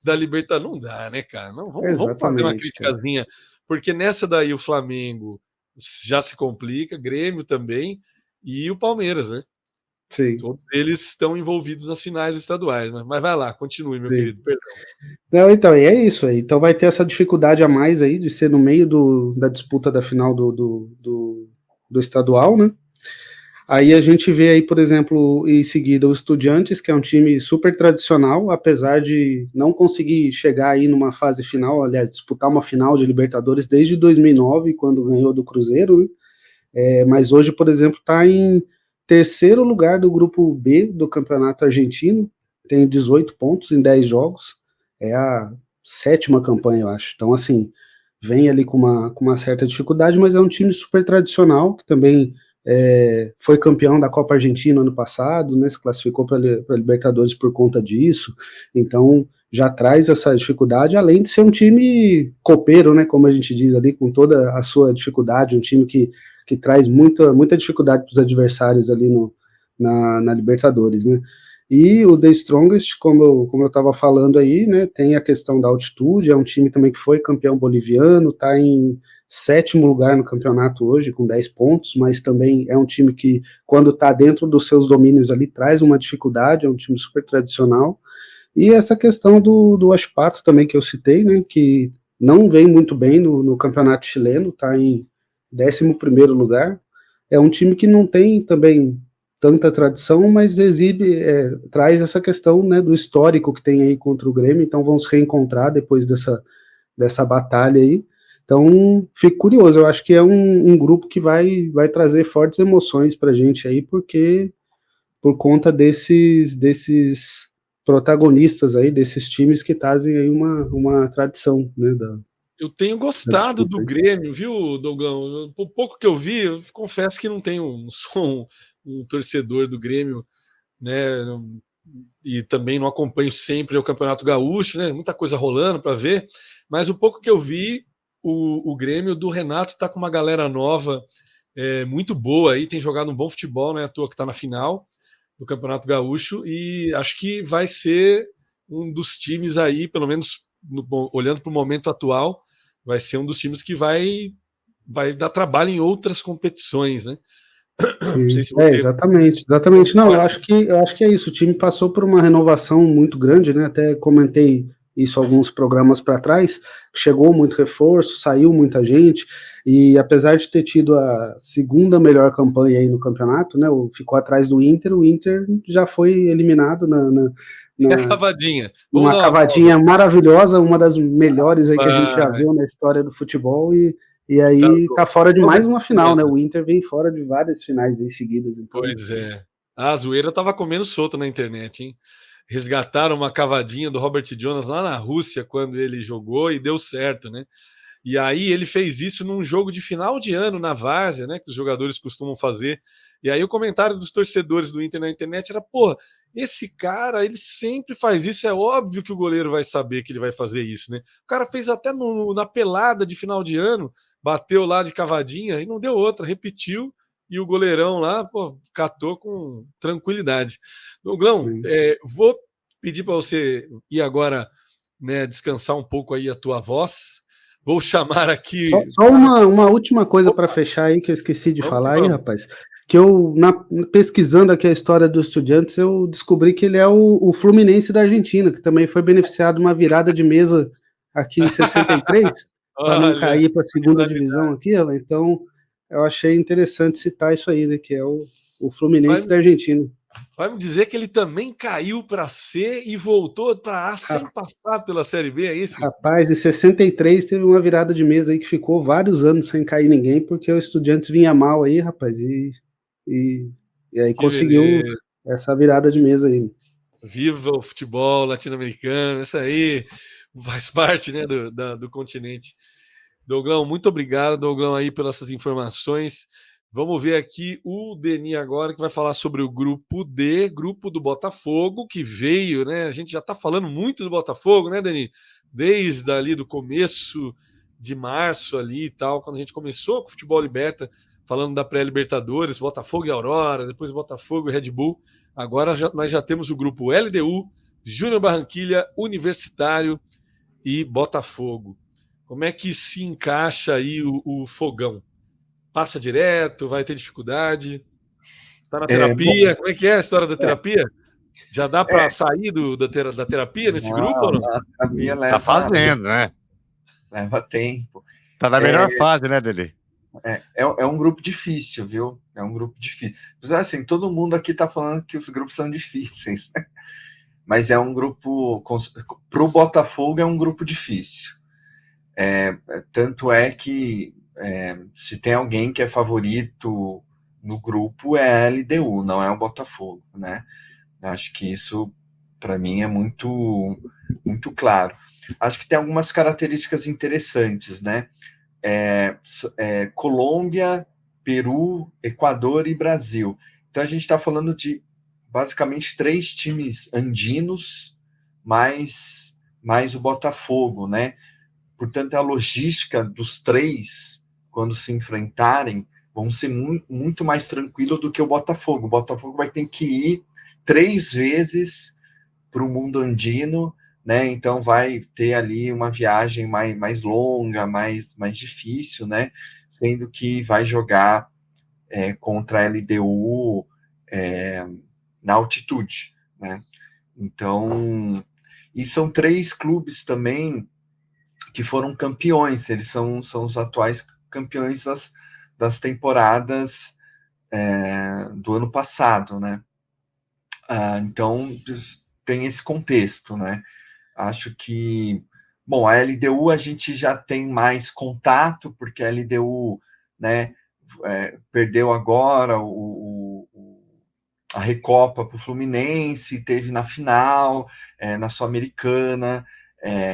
da Libertadores. Não dá, né, cara? Não, vamos fazer uma criticazinha. Cara. Porque nessa daí o Flamengo já se complica, Grêmio também, e o Palmeiras, né? Sim. Todos eles estão envolvidos nas finais estaduais, né? Mas vai lá, continue, meu querido, perdão. Não, então, e é isso aí. Então vai ter essa dificuldade a mais aí de ser no meio da disputa da final do estadual, né? Aí a gente vê aí, por exemplo, em seguida o Estudiantes, que é um time super tradicional, apesar de não conseguir chegar aí numa fase final, aliás, disputar uma final de Libertadores desde 2009, quando ganhou do Cruzeiro, né? Mas hoje, por exemplo, está em terceiro lugar do grupo B do Campeonato Argentino, tem 18 pontos em 10 jogos, é a 7ª campanha, eu acho. Então, assim, vem ali com uma certa dificuldade, mas é um time super tradicional, que também foi campeão da Copa Argentina ano passado, né, se classificou para a Libertadores por conta disso, então já traz essa dificuldade, além de ser um time copeiro, né, como a gente diz ali, com toda a sua dificuldade, um time que traz muita dificuldade para os adversários ali na Libertadores, né. E o The Strongest, como eu estava falando aí, né, tem a questão da altitude, é um time também que foi campeão boliviano, está em 7º lugar no campeonato hoje, com 10 pontos, mas também é um time que, quando está dentro dos seus domínios ali, traz uma dificuldade, é um time super tradicional. E essa questão do Huachipato também, que eu citei, né, que não vem muito bem no campeonato chileno, está em 11º lugar, é um time que não tem também tanta tradição, mas traz essa questão, né, do histórico que tem aí contra o Grêmio, então vão se reencontrar depois dessa batalha aí. Então, fico curioso, eu acho que é um grupo que vai trazer fortes emoções pra gente aí, porque por conta desses protagonistas aí, desses times que trazem aí uma tradição, né, eu tenho gostado do Grêmio, viu, Dogão? O pouco que eu vi, eu confesso que não sou um torcedor do Grêmio, né? E também não acompanho sempre o Campeonato Gaúcho, né? Muita coisa rolando para ver, mas o pouco que eu vi, o Grêmio do Renato está com uma galera nova, muito boa aí, tem jogado um bom futebol, né? À toa que está na final do Campeonato Gaúcho, e acho que vai ser um dos times aí, pelo menos olhando para o momento atual, vai ser um dos times que vai dar trabalho em outras competições, né? Sim, se você... exatamente. Não, eu acho que é isso. O time passou por uma renovação muito grande, né? Até comentei isso alguns programas para trás. Chegou muito reforço, saiu muita gente, e apesar de ter tido a segunda melhor campanha aí no campeonato, né? Ficou atrás do Inter, o Inter já foi eliminado cavadinha. Uma cavadinha maravilhosa, uma das melhores aí que a gente já viu na história do futebol, e aí tá fora de mais uma final, né? O Inter vem fora de várias finais aí seguidas. Então... Pois é. A zoeira tava comendo solto na internet, hein? Resgataram uma cavadinha do Robert Jonas lá na Rússia quando ele jogou e deu certo, né? E aí ele fez isso num jogo de final de ano na várzea, né? Que os jogadores costumam fazer E aí o comentário dos torcedores do Inter na internet era, pô, esse cara, ele sempre faz isso, é óbvio que o goleiro vai saber que ele vai fazer isso, né? O cara fez até na pelada de final de ano, bateu lá de cavadinha e não deu outra, repetiu, e o goleirão lá, pô, catou com tranquilidade. Douglão, vou pedir para você ir agora, né, descansar um pouco aí a tua voz. Vou chamar aqui. Só uma última coisa para fechar aí que eu esqueci de falar aí, rapaz. Que eu, pesquisando aqui a história dos Estudiantes, eu descobri que ele é o Fluminense da Argentina, que também foi beneficiado de uma virada de mesa aqui em 63, para não cair para a segunda divisão aqui. Então, eu achei interessante citar isso aí, né? Que é o Fluminense da Argentina. Vai me dizer que ele também caiu para C e voltou para A sem passar pela Série B, é isso? Rapaz, em 63 teve uma virada de mesa aí que ficou vários anos sem cair ninguém, porque o Estudiantes vinha mal aí, rapaz, e aí que conseguiu essa virada de mesa aí. Viva o futebol latino-americano, isso aí faz parte, né, do continente. Douglão, muito obrigado, Douglão, aí pelas essas informações. Vamos ver aqui o Deni agora, que vai falar sobre o grupo D, grupo do Botafogo, que veio, né? A gente já está falando muito do Botafogo, né, Deni? Desde ali do começo de março ali e tal, quando a gente começou com o Futebol Liberta, falando da pré-Libertadores, Botafogo e Aurora, depois Botafogo e Red Bull. Agora nós já temos o grupo LDU, Júnior Barranquilha, Universitário e Botafogo. Como é que se encaixa aí o Fogão? Passa direto, vai ter dificuldade? Tá na terapia? Como é que é a história da terapia? Já dá para sair da terapia nesse grupo ou não? A terapia tá fazendo, né? Leva tempo. Tá na melhor fase, né, Deli? É um grupo difícil, viu? É um grupo difícil. Mas, assim, todo mundo aqui tá falando que os grupos são difíceis, né? Mas é um grupo... Pro Botafogo é um grupo difícil. Tanto é que se tem alguém que é favorito no grupo é a LDU, não é o Botafogo, né? Acho que isso, para mim, é muito, muito claro. Acho que tem algumas características interessantes, né? Colômbia, Peru, Equador e Brasil. Então, a gente está falando de, basicamente, 3 times andinos, mais o Botafogo, né? Portanto, a logística dos 3, quando se enfrentarem, vão ser muito mais tranquilo do que o Botafogo. O Botafogo vai ter que ir 3 vezes para o mundo andino, né? Então vai ter ali uma viagem mais longa, mais difícil, né? Sendo que vai jogar contra a LDU na altitude, né? Então, e são 3 clubes também que foram campeões, eles são os atuais campeões das temporadas do ano passado, né? Então, tem esse contexto, né? Acho que, bom, a LDU a gente já tem mais contato, porque a LDU, né, perdeu agora a Recopa para o Fluminense, teve na final, na Sul-Americana,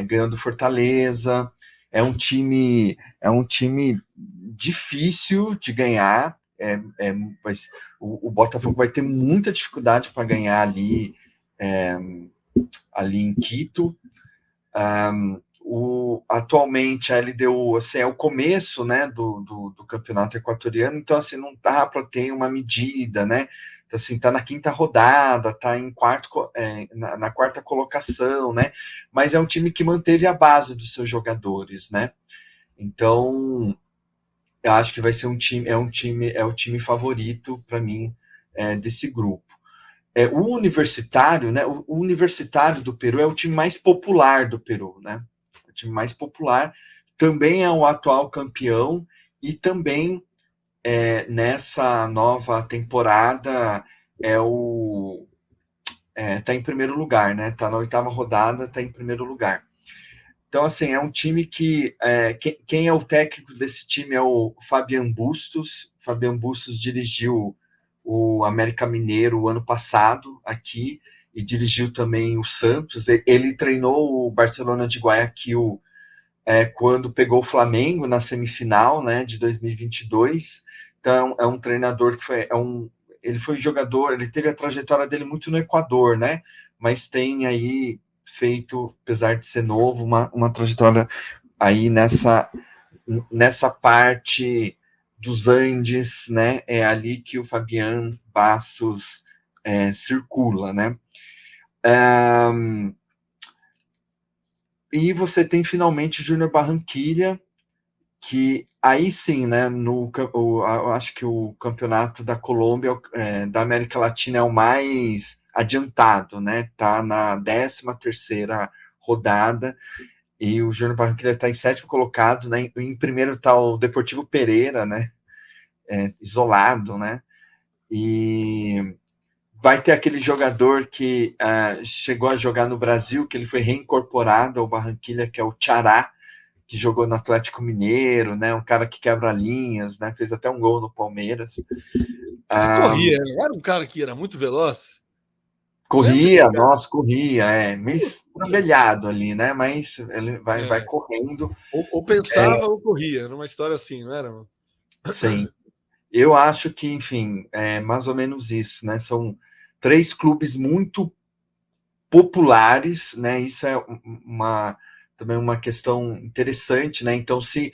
ganhando Fortaleza. É um time difícil de ganhar. Mas o Botafogo vai ter muita dificuldade para ganhar ali em Quito. Atualmente a LDU, assim, é o começo, né, do campeonato equatoriano, então assim, não dá para ter uma medida, né? Então, assim, tá na 5ª rodada, tá na 4ª colocação, né? Mas é um time que manteve a base dos seus jogadores, né? Então, eu acho que vai ser o time favorito para mim desse grupo. O Universitário, né? O Universitário do Peru é o time mais popular do Peru, né? O time mais popular, também é o atual campeão e também nessa nova temporada tá em primeiro lugar, né? Tá na 8ª rodada, tá em primeiro lugar. Então, assim, é um time que... quem é o técnico desse time é o Fabian Bustos. Fabian Bustos dirigiu o América Mineiro o ano passado aqui e dirigiu também o Santos. Ele treinou o Barcelona de Guayaquil quando pegou o Flamengo na semifinal, né, de 2022. Então, é um treinador que ele foi jogador, ele teve a trajetória dele muito no Equador, né? Mas tem aí feito, apesar de ser novo, uma trajetória aí nessa parte dos Andes, né? É ali que o Fabián Bastos circula, né? E você tem finalmente o Júnior Barranquilla, que aí sim, né? Eu acho que o campeonato da Colômbia, da América Latina, é o mais adiantado, né? Tá na 13ª rodada. E o Júnior Barranquilla está em 7º colocado, né? Em primeiro está o Deportivo Pereira, né? Isolado, né? E vai ter aquele jogador que chegou a jogar no Brasil, que ele foi reincorporado ao Barranquilla, que é o Chará, que jogou no Atlético Mineiro, né? Um cara que quebra linhas, né? Fez até um gol no Palmeiras. Corria, era um cara que era muito veloz. Corria, meio estrambelhado ali, né? Mas ele vai correndo. Ou pensava ou corria, numa história assim, não era? Mano? Sim. Eu acho que, enfim, é mais ou menos isso, né? São 3 clubes muito populares, né? Isso é também uma questão interessante, né? Então, se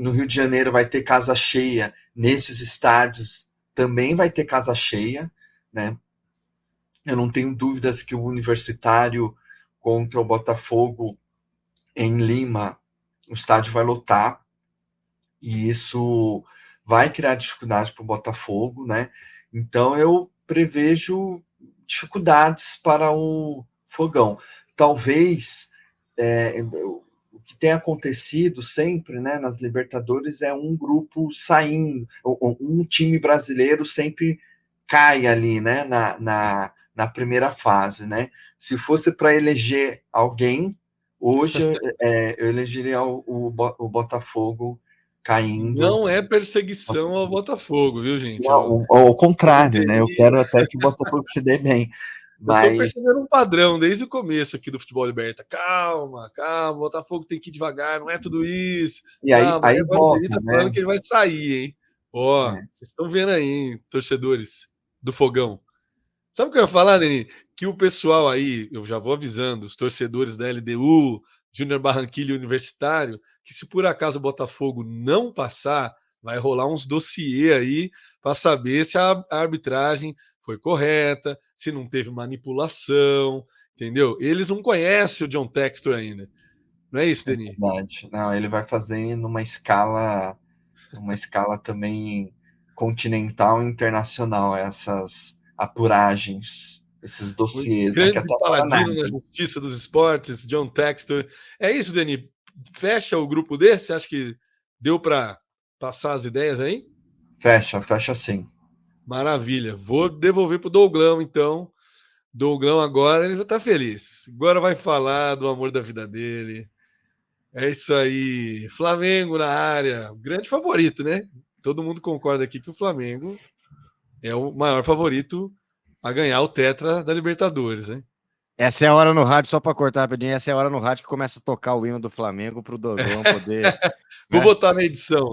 no Rio de Janeiro vai ter casa cheia, nesses estádios também vai ter casa cheia, né? Eu não tenho dúvidas que o Universitário contra o Botafogo em Lima, o estádio vai lotar, e isso vai criar dificuldade para o Botafogo, né? Então eu prevejo dificuldades para o Fogão. Talvez o que tem acontecido sempre, né, nas Libertadores é um grupo saindo, um time brasileiro sempre cai ali, né, na primeira fase, né? Se fosse para eleger alguém, hoje eu elegeria o Botafogo caindo. Não é perseguição ao Botafogo, viu, gente? Não, ao contrário, né? Eu quero até que o Botafogo se dê bem. Mas... Eu tô percebendo um padrão desde o começo aqui do Futebol Liberta. Calma, o Botafogo tem que ir devagar, não é tudo isso. E aí agora volta, o Deni tá né? falando que ele vai sair, hein? Vocês estão vendo aí, hein, torcedores do Fogão. Sabe o que eu ia falar, Deni? Que o pessoal aí, eu já vou avisando, os torcedores da LDU, Júnior Barranquilla Universitário, que se por acaso o Botafogo não passar, vai rolar uns dossiê aí para saber se a arbitragem foi correta, se não teve manipulação, entendeu? Eles não conhecem o John Textor ainda. Não é isso, Deni? Verdade. Não, ele vai fazer numa escala também continental e internacional, essas apuragens, esses dossiês, né? Que Grande até paladino na justiça dos esportes, John Textor. É isso, Deni? Fecha o grupo desse? Você acha que deu para passar as ideias aí? Fecha sim. Maravilha. Vou devolver para o Douglão, então. Douglão agora, ele vai estar feliz. Agora vai falar do amor da vida dele. É isso aí. Flamengo na área. Grande favorito, né? Todo mundo concorda aqui que o Flamengo é o maior favorito a ganhar o Tetra da Libertadores, né? Essa é a hora no rádio, só para cortar rapidinho, essa é a hora no rádio que começa a tocar o hino do Flamengo para o Douglão poder... Vou botar na edição.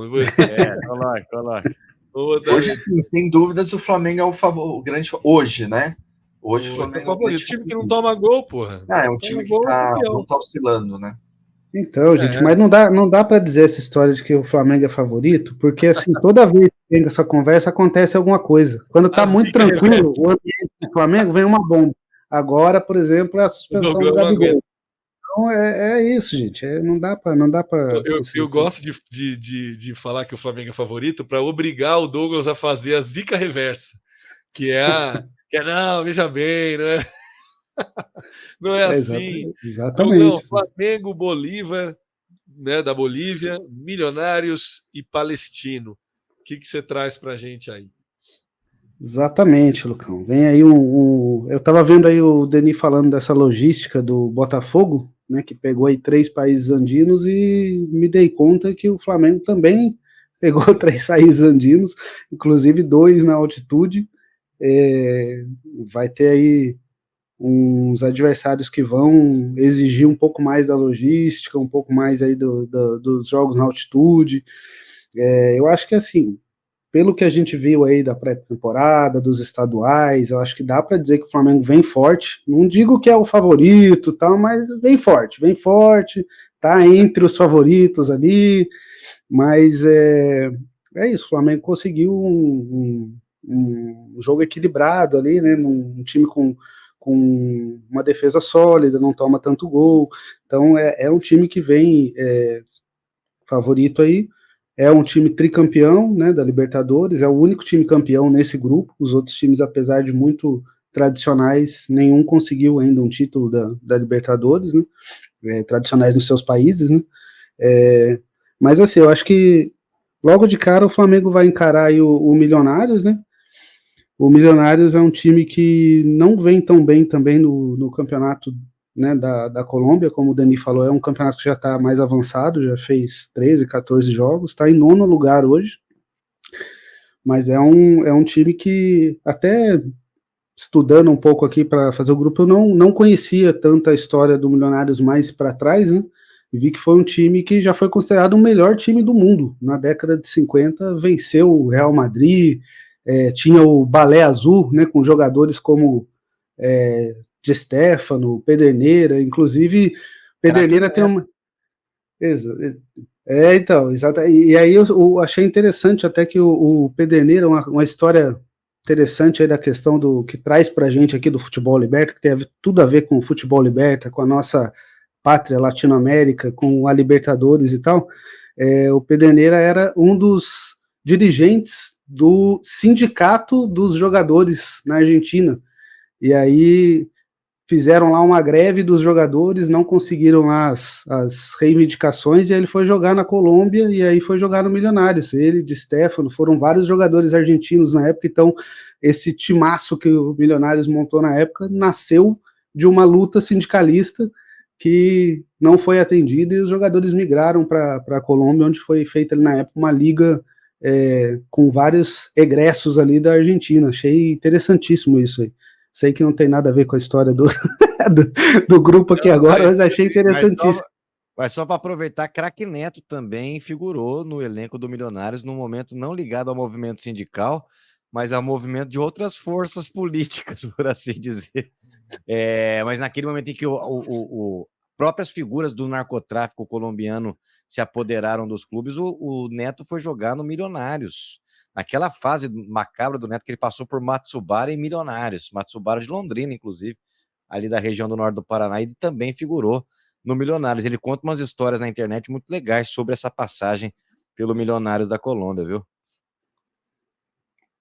Coloca. Hoje, sim, sem dúvidas, o Flamengo é o grande... Hoje, né? Hoje o Flamengo é o favorito. Time que não toma gol, porra. É um time que não tá oscilando, né? Então, gente, mas não dá para dizer essa história de que o Flamengo é favorito, porque assim, toda vez que tem essa conversa, acontece alguma coisa. Quando tá muito tranquilo, o ambiente do Flamengo vem uma bomba. Agora, por exemplo, é a suspensão do Gabigol. Então é isso, gente. Não dá para. Eu gosto de falar que o Flamengo é favorito para obrigar o Douglas a fazer a zica reversa, que é não, veja bem, né? Não é assim. Exatamente. Flamengo, Bolívar, né, da Bolívia, Milionários e Palestino. O que você traz para a gente aí? Exatamente, Lucão. Vem aí eu estava vendo aí o Denis falando dessa logística do Botafogo, né, que pegou aí 3 países andinos, e me dei conta que o Flamengo também pegou 3 países andinos, inclusive 2 na altitude. Vai ter aí uns adversários que vão exigir um pouco mais da logística, um pouco mais aí dos jogos na altitude. Eu acho que assim, pelo que a gente viu aí da pré-temporada, dos estaduais, eu acho que dá para dizer que o Flamengo vem forte. Não digo que é o favorito, tal, mas vem forte, tá entre os favoritos ali, mas é isso, o Flamengo conseguiu um jogo equilibrado ali, né, um time com uma defesa sólida, não toma tanto gol, então é um time que vem favorito aí, é um time tricampeão, né, da Libertadores, é o único time campeão nesse grupo, os outros times, apesar de muito tradicionais, nenhum conseguiu ainda um título da Libertadores, né, tradicionais nos seus países, né, mas assim, eu acho que logo de cara o Flamengo vai encarar aí o Milionários, né, o Milionários é um time que não vem tão bem também no campeonato, né, da Colômbia, como o Dani falou, é um campeonato que já está mais avançado, já fez 13, 14 jogos, está em 9º lugar hoje, mas é um time que, até estudando um pouco aqui para fazer o grupo, eu não conhecia tanta história do Milionários mais para trás, né, e vi que foi um time que já foi considerado o melhor time do mundo, na década de 50, venceu o Real Madrid, tinha o Balé Azul, né, com jogadores como de Stefano, Pedernera, inclusive Pedernera tem uma... então, exato. E aí eu achei interessante até que o Pedernera, uma história interessante aí da questão do que traz pra gente aqui do futebol liberta, que tem tudo a ver com o futebol liberta, com a nossa pátria Latinoamérica, com a Libertadores e tal. O Pedernera era um dos dirigentes do sindicato dos jogadores na Argentina, e aí fizeram lá uma greve dos jogadores, não conseguiram lá as reivindicações, e aí ele foi jogar na Colômbia, e aí foi jogar no Milionários. Ele, de Stefano, foram vários jogadores argentinos na época, então esse timaço que o Milionários montou na época nasceu de uma luta sindicalista que não foi atendida, e os jogadores migraram para a Colômbia, onde foi feita ali na época uma liga com vários egressos ali da Argentina. Achei interessantíssimo isso aí. Sei que não tem nada a ver com a história do grupo aqui agora, mas achei interessantíssimo. Mas só para aproveitar, Craque Neto também figurou no elenco do Milionários num momento não ligado ao movimento sindical, mas ao movimento de outras forças políticas, por assim dizer. Mas naquele momento em que próprias figuras do narcotráfico colombiano se apoderaram dos clubes, o Neto foi jogar no Milionários. Naquela fase macabra do Neto, que ele passou por Matsubara e Milionários, Matsubara de Londrina, inclusive, ali da região do norte do Paraná, e também figurou no Milionários. Ele conta umas histórias na internet muito legais sobre essa passagem pelo Milionários da Colômbia, viu?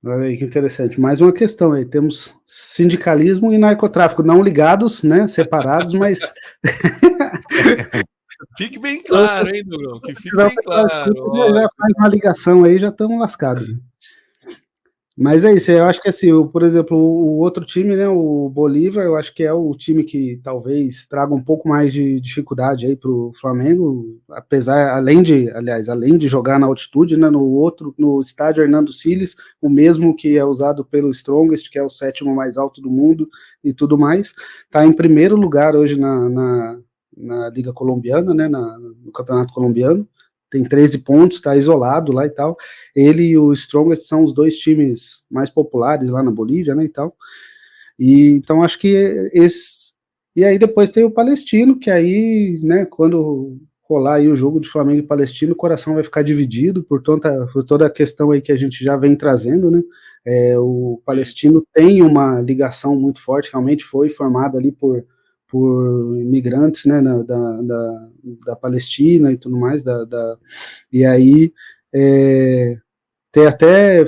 Olha aí que interessante. Mais uma questão aí. Temos sindicalismo e narcotráfico, não ligados, né? Separados, mas. Fique bem claro, hein, Dugão? Que fique bem claro. Já faz uma ligação aí, já estamos lascados. Mas é isso, eu acho que assim, por exemplo, o outro time, né, o Bolívar, eu acho que é o time que talvez traga um pouco mais de dificuldade aí para o Flamengo, além de jogar na altitude, né, no estádio Hernando Siles, o mesmo que é usado pelo Strongest, que é o 7º mais alto do mundo e tudo mais, está em primeiro lugar hoje na Liga Colombiana, né, no Campeonato Colombiano, tem 13 pontos, está isolado lá e tal. Ele e o Strongest são os dois times mais populares lá na Bolívia, né, e tal. E então acho que e aí depois tem o Palestino, que aí, né, quando rolar aí o jogo de Flamengo e Palestino, o coração vai ficar dividido por toda a questão aí que a gente já vem trazendo, né. O Palestino tem uma ligação muito forte, realmente foi formado ali por imigrantes, né, da Palestina e tudo mais, e aí tem até,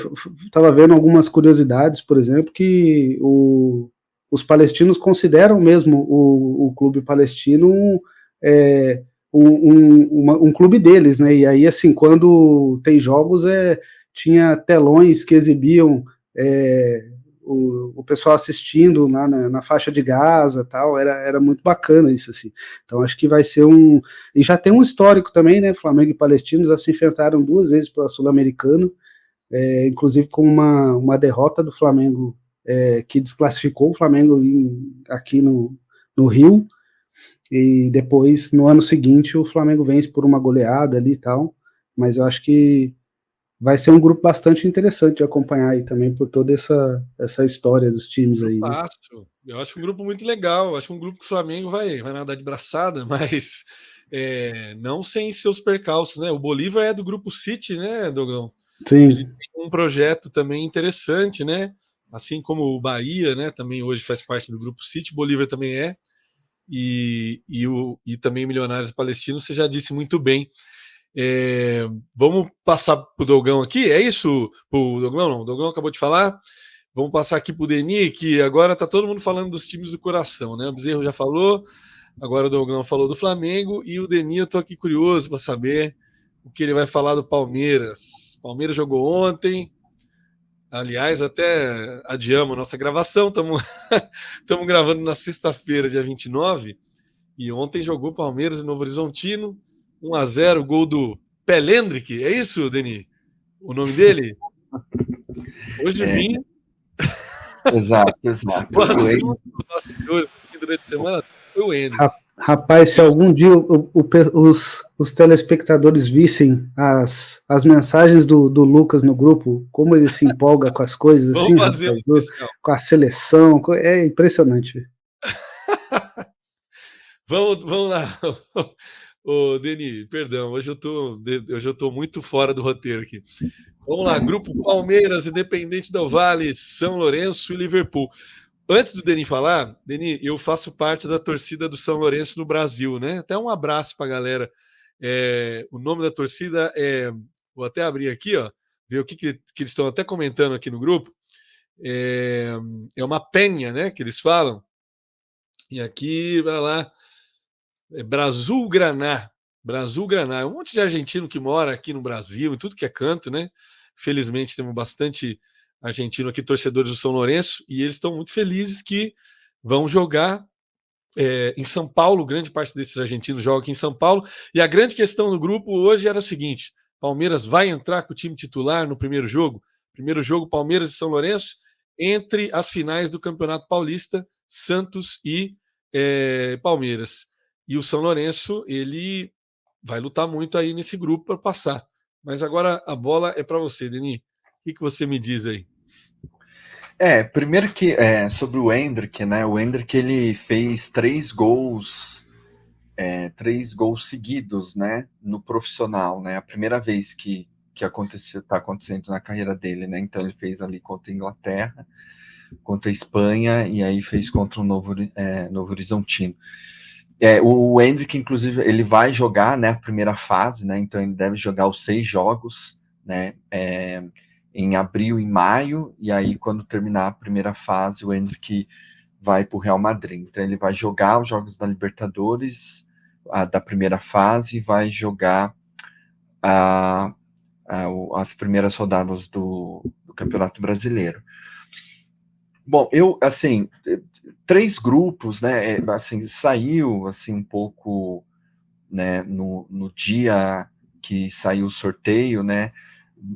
estava vendo algumas curiosidades, por exemplo, que os palestinos consideram mesmo o clube palestino um clube deles, né, e aí assim, quando tem jogos, tinha telões que exibiam o pessoal assistindo lá na faixa de Gaza, tal, era muito bacana isso, assim. Então acho que vai ser e já tem um histórico também, né, Flamengo e Palestinos já se enfrentaram 2 vezes pela Sul-Americana, inclusive com uma derrota do Flamengo, que desclassificou o Flamengo aqui no Rio, e depois, no ano seguinte, o Flamengo vence por uma goleada ali e tal, mas eu acho que vai ser um grupo bastante interessante de acompanhar aí também por toda essa história dos times aí. Né? Eu acho um grupo muito legal. Eu acho um grupo que o Flamengo vai nadar de braçada, mas não sem seus percalços, né? O Bolívar é do grupo City, né, Dogão? Sim. Ele tem um projeto também interessante, né? Assim como o Bahia, né? Também hoje faz parte do grupo City, Bolívar também é. E também Milionários Palestinos, você já disse muito bem. Vamos passar para o Dogão aqui, é isso? O Dogão não, o Dogão acabou de falar. Vamos passar aqui para o Deni, que agora está todo mundo falando dos times do coração, né? O Bezerro já falou, agora o Dogão falou do Flamengo, e o Deni, eu estou aqui curioso para saber o que ele vai falar do Palmeiras. O Palmeiras jogou ontem, aliás, até adiamos nossa gravação, estamos gravando na sexta-feira, dia 29, e ontem jogou Palmeiras e Novo Horizontino, 1-0, gol do Pelendrick, é isso, Deni? O nome dele? Hoje vim. Exato. Durante a semana foi o Ender. Rapaz, se algum dia os telespectadores vissem as mensagens do Lucas no grupo, como ele se empolga com as coisas assim, rapaz, com a seleção, é impressionante. Vamos lá. Ô, Deni, perdão, hoje eu tô muito fora do roteiro aqui. Vamos lá, grupo Palmeiras, Independente Del Valle, São Lourenço e Liverpool. Antes do Deni falar, Deni, eu faço parte da torcida do São Lourenço no Brasil, né? Até um abraço para a galera. O nome da torcida vou até abrir aqui, ó, ver o que eles estão até comentando aqui no grupo. É uma penha, né? Que eles falam. E aqui, vai lá. Brasil Graná. É um monte de argentino que mora aqui no Brasil, em tudo que é canto, né? Felizmente temos bastante argentino aqui, torcedores do São Lourenço, e eles estão muito felizes que vão jogar em São Paulo. Grande parte desses argentinos jogam aqui em São Paulo, e a grande questão do grupo hoje era a seguinte: Palmeiras vai entrar com o time titular no primeiro jogo? Primeiro jogo, Palmeiras e São Lourenço, entre as finais do Campeonato Paulista, Santos e Palmeiras. E o São Lourenço, ele vai lutar muito aí nesse grupo para passar. Mas agora a bola é para você, Deni. O que você me diz aí? Primeiro que sobre o Endrick, né? O Endrick, ele fez 3 gols seguidos, né? No profissional, né? A primeira vez que está acontecendo na carreira dele, né? Então ele fez ali contra a Inglaterra, contra a Espanha, e aí fez contra o Novo Horizontino. O Endrick, inclusive, ele vai jogar, né, a primeira fase, né, então ele deve jogar os 6 jogos, né, em abril e maio, e aí quando terminar a primeira fase, o Endrick vai para o Real Madrid. Então ele vai jogar os jogos da Libertadores, da primeira fase, e vai jogar as primeiras rodadas do Campeonato Brasileiro. Bom, eu, assim, 3 grupos, né, assim, saiu, assim, um pouco, né, no dia que saiu o sorteio, né,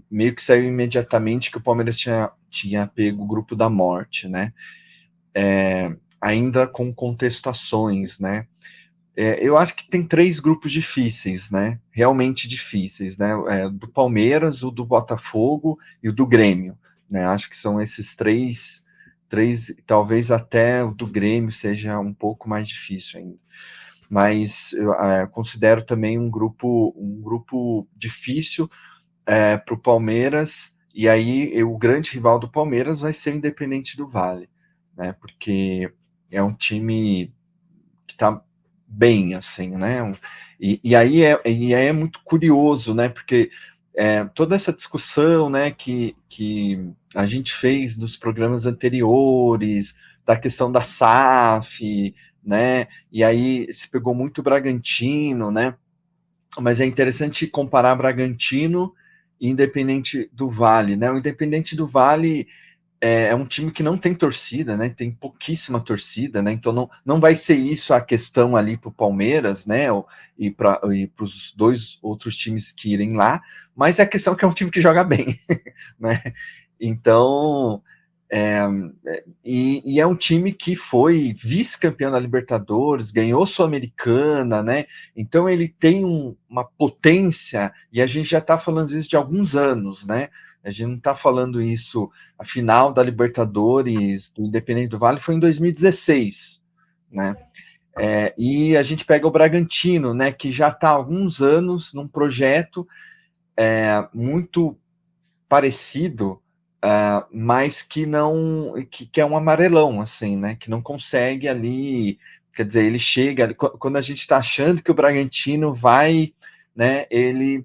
meio que saiu imediatamente que o Palmeiras tinha pego o grupo da morte, né, ainda com contestações, né. Eu acho que tem 3 grupos difíceis, né, realmente difíceis, né, do Palmeiras, o do Botafogo e o do Grêmio, né, acho que são esses 3, talvez até o do Grêmio seja um pouco mais difícil ainda. Mas eu considero também um grupo difícil para o Palmeiras, e aí o grande rival do Palmeiras vai ser o Independente do Valle, né? Porque é um time que está bem, assim, né? E aí é muito curioso, né? Porque toda essa discussão, né, que a gente fez nos programas anteriores, da questão da SAF, né, e aí se pegou muito o Bragantino, né, mas é interessante comparar Bragantino e Independente do Valle, né, o Independente do Valle é um time que não tem torcida, né? Tem pouquíssima torcida, né? Então não vai ser isso a questão ali para o Palmeiras, né? E para os 2 outros times que irem lá, mas é a questão que é um time que joga bem, né? Então E é um time que foi vice-campeão da Libertadores, ganhou Sul-Americana, né? Então ele tem uma potência, e a gente já está falando isso de alguns anos, né? A gente não está falando isso, a final da Libertadores do Independente do Valle foi em 2016, né? E a gente pega o Bragantino, né? Que já está há alguns anos num projeto muito parecido, mas que não que é um amarelão, assim, né? Que não consegue ali, quer dizer, ele chega quando a gente está achando que o Bragantino vai, né? Ele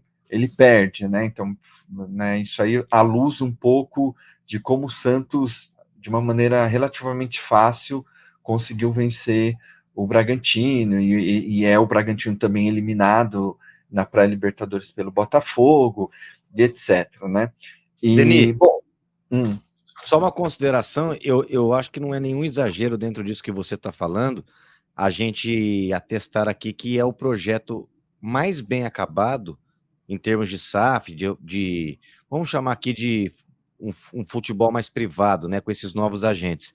perde, né? Então, né, isso aí à luz um pouco de como o Santos, de uma maneira relativamente fácil, conseguiu vencer o Bragantino, e é o Bragantino também eliminado na pré-Libertadores pelo Botafogo, e etc, né? E, Denis, bom, só uma consideração, eu acho que não é nenhum exagero dentro disso que você está falando, a gente atestar aqui que é o projeto mais bem acabado em termos de SAF, vamos chamar aqui de um futebol mais privado, né, com esses novos agentes.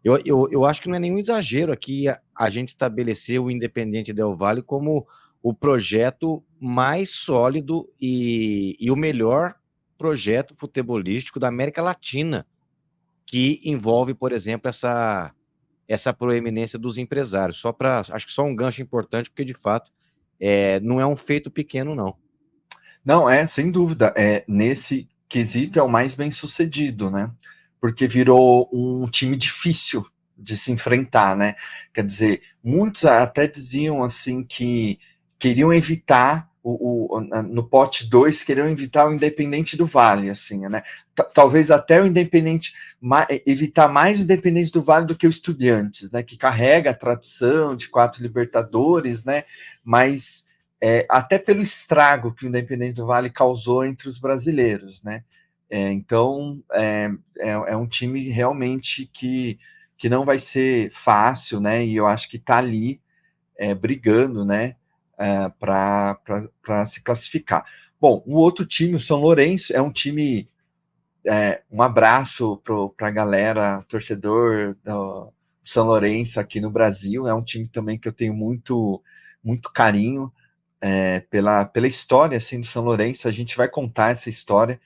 Eu acho que não é nenhum exagero aqui a gente estabelecer o Independente Del Valle como o projeto mais sólido e o melhor projeto futebolístico da América Latina, que envolve, por exemplo, essa proeminência dos empresários. Acho que só um gancho importante, porque de fato não é um feito pequeno, não. Não, sem dúvida. Nesse quesito é o mais bem sucedido, né? Porque virou um time difícil de se enfrentar, né? Quer dizer, muitos até diziam assim que queriam evitar no pote 2, queriam evitar o Independente do Valle, assim, né? Talvez até o Independente, evitar mais o Independente do Valle do que o Estudiantes, né? Que carrega a tradição de 4 Libertadores, né? Mas até pelo estrago que o Independente do Valle causou entre os brasileiros, né? Então, é um time realmente que não vai ser fácil, né? E eu acho que está ali brigando, né? Para se classificar. Bom, o outro time, o São Lourenço, é um time. Um abraço para a galera, torcedor do São Lourenço aqui no Brasil. É um time também que eu tenho muito, muito carinho. Pela história assim, do São Lourenço. A gente vai contar essa história.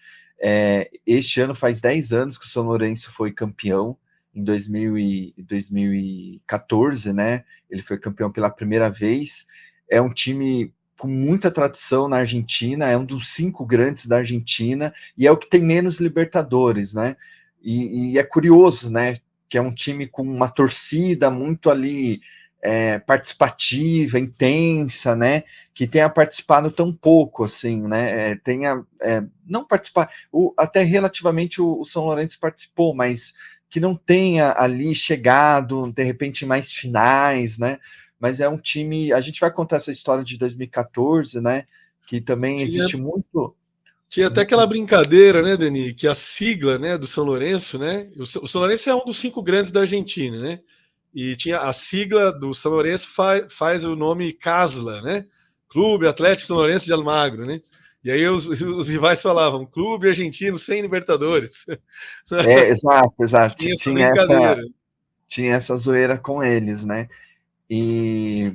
Este ano faz 10 anos que o São Lourenço foi campeão, em 2014, né? Ele foi campeão pela primeira vez. É um time com muita tradição na Argentina, é um dos 5 grandes da Argentina, e é o que tem menos Libertadores, né? E é curioso, né? Que é um time com uma torcida muito ali participativa, intensa, né? Que tenha participado tão pouco, assim, né? Não participar, até relativamente o São Lourenço participou, mas que não tenha ali chegado, de repente, em mais finais, né? Mas é um time, a gente vai contar essa história de 2014, né? Que também existe muito. Tinha até aquela brincadeira, né, Deni, que a sigla, né, do São Lourenço, né? O São Lourenço é um dos 5 grandes da Argentina, né? E tinha a sigla do São Lourenço faz o nome CASLA, né? Clube Atlético São Lourenço de Almagro, né? E aí os rivais falavam Clube Argentino sem Libertadores. Exato. Tinha essa brincadeira. Tinha essa zoeira com eles, né? E,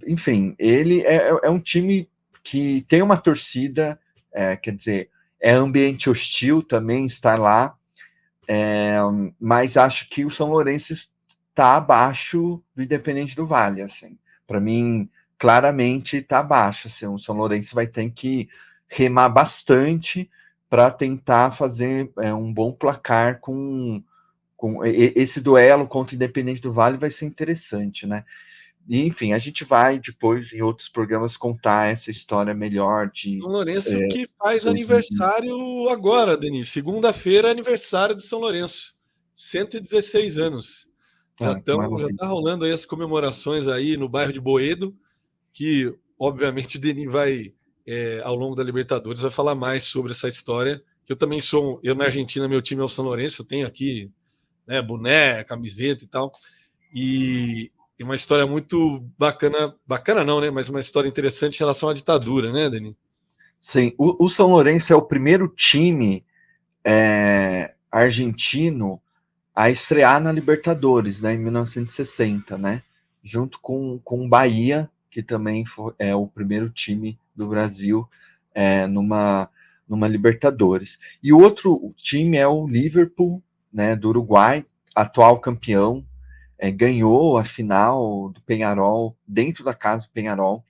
enfim, ele é um time que tem uma torcida, quer dizer, é ambiente hostil também estar lá, mas acho que o São Lourenço está abaixo do Independente do Valle, assim. Para mim, claramente está abaixo. Assim, o São Lourenço vai ter que remar bastante para tentar fazer um bom placar com esse duelo contra o Independente do Valle. Vai ser interessante, né? E, enfim, a gente vai depois em outros programas contar essa história melhor de São Lourenço que faz aniversário agora, Denis. Segunda-feira é aniversário do São Lourenço. 116 anos. Já tá rolando aí as comemorações aí no bairro de Boedo, que obviamente o Denis vai, ao longo da Libertadores, vai falar mais sobre essa história. Que eu também eu na Argentina, meu time é o São Lourenço, eu tenho aqui, né, boné, camiseta e tal. E uma história muito bacana não, né? Mas uma história interessante em relação à ditadura, né, Denis? Sim, o São Lourenço é o primeiro time argentino a estrear na Libertadores, né, em 1960, né, junto com o Bahia, que também é o primeiro time do Brasil numa Libertadores. E o outro time é o Liverpool, né, do Uruguai, atual campeão, ganhou a final do Peñarol, dentro da casa do Peñarol.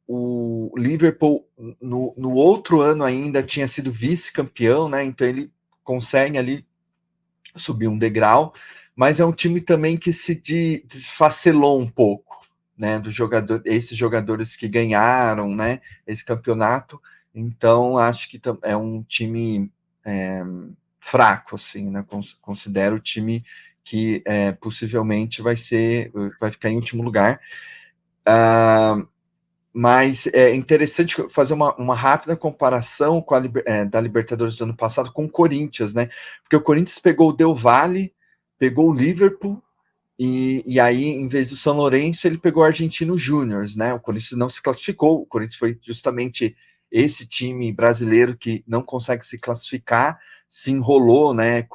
O Liverpool, no outro ano ainda, tinha sido vice-campeão, né, então ele consegue ali subir um degrau, mas é um time também que se desfacelou um pouco, né, esses jogadores que ganharam, né, esse campeonato. Então acho que é um time fraco, assim, né, considero o time que possivelmente vai ficar em último lugar. Mas é interessante fazer uma rápida comparação da Libertadores do ano passado com o Corinthians, né? Porque o Corinthians pegou o Del Valle, pegou o Liverpool, e aí, em vez do São Lourenço, ele pegou o Argentino Júnior, né? O Corinthians não se classificou, o Corinthians foi justamente esse time brasileiro que não consegue se classificar, se enrolou, né?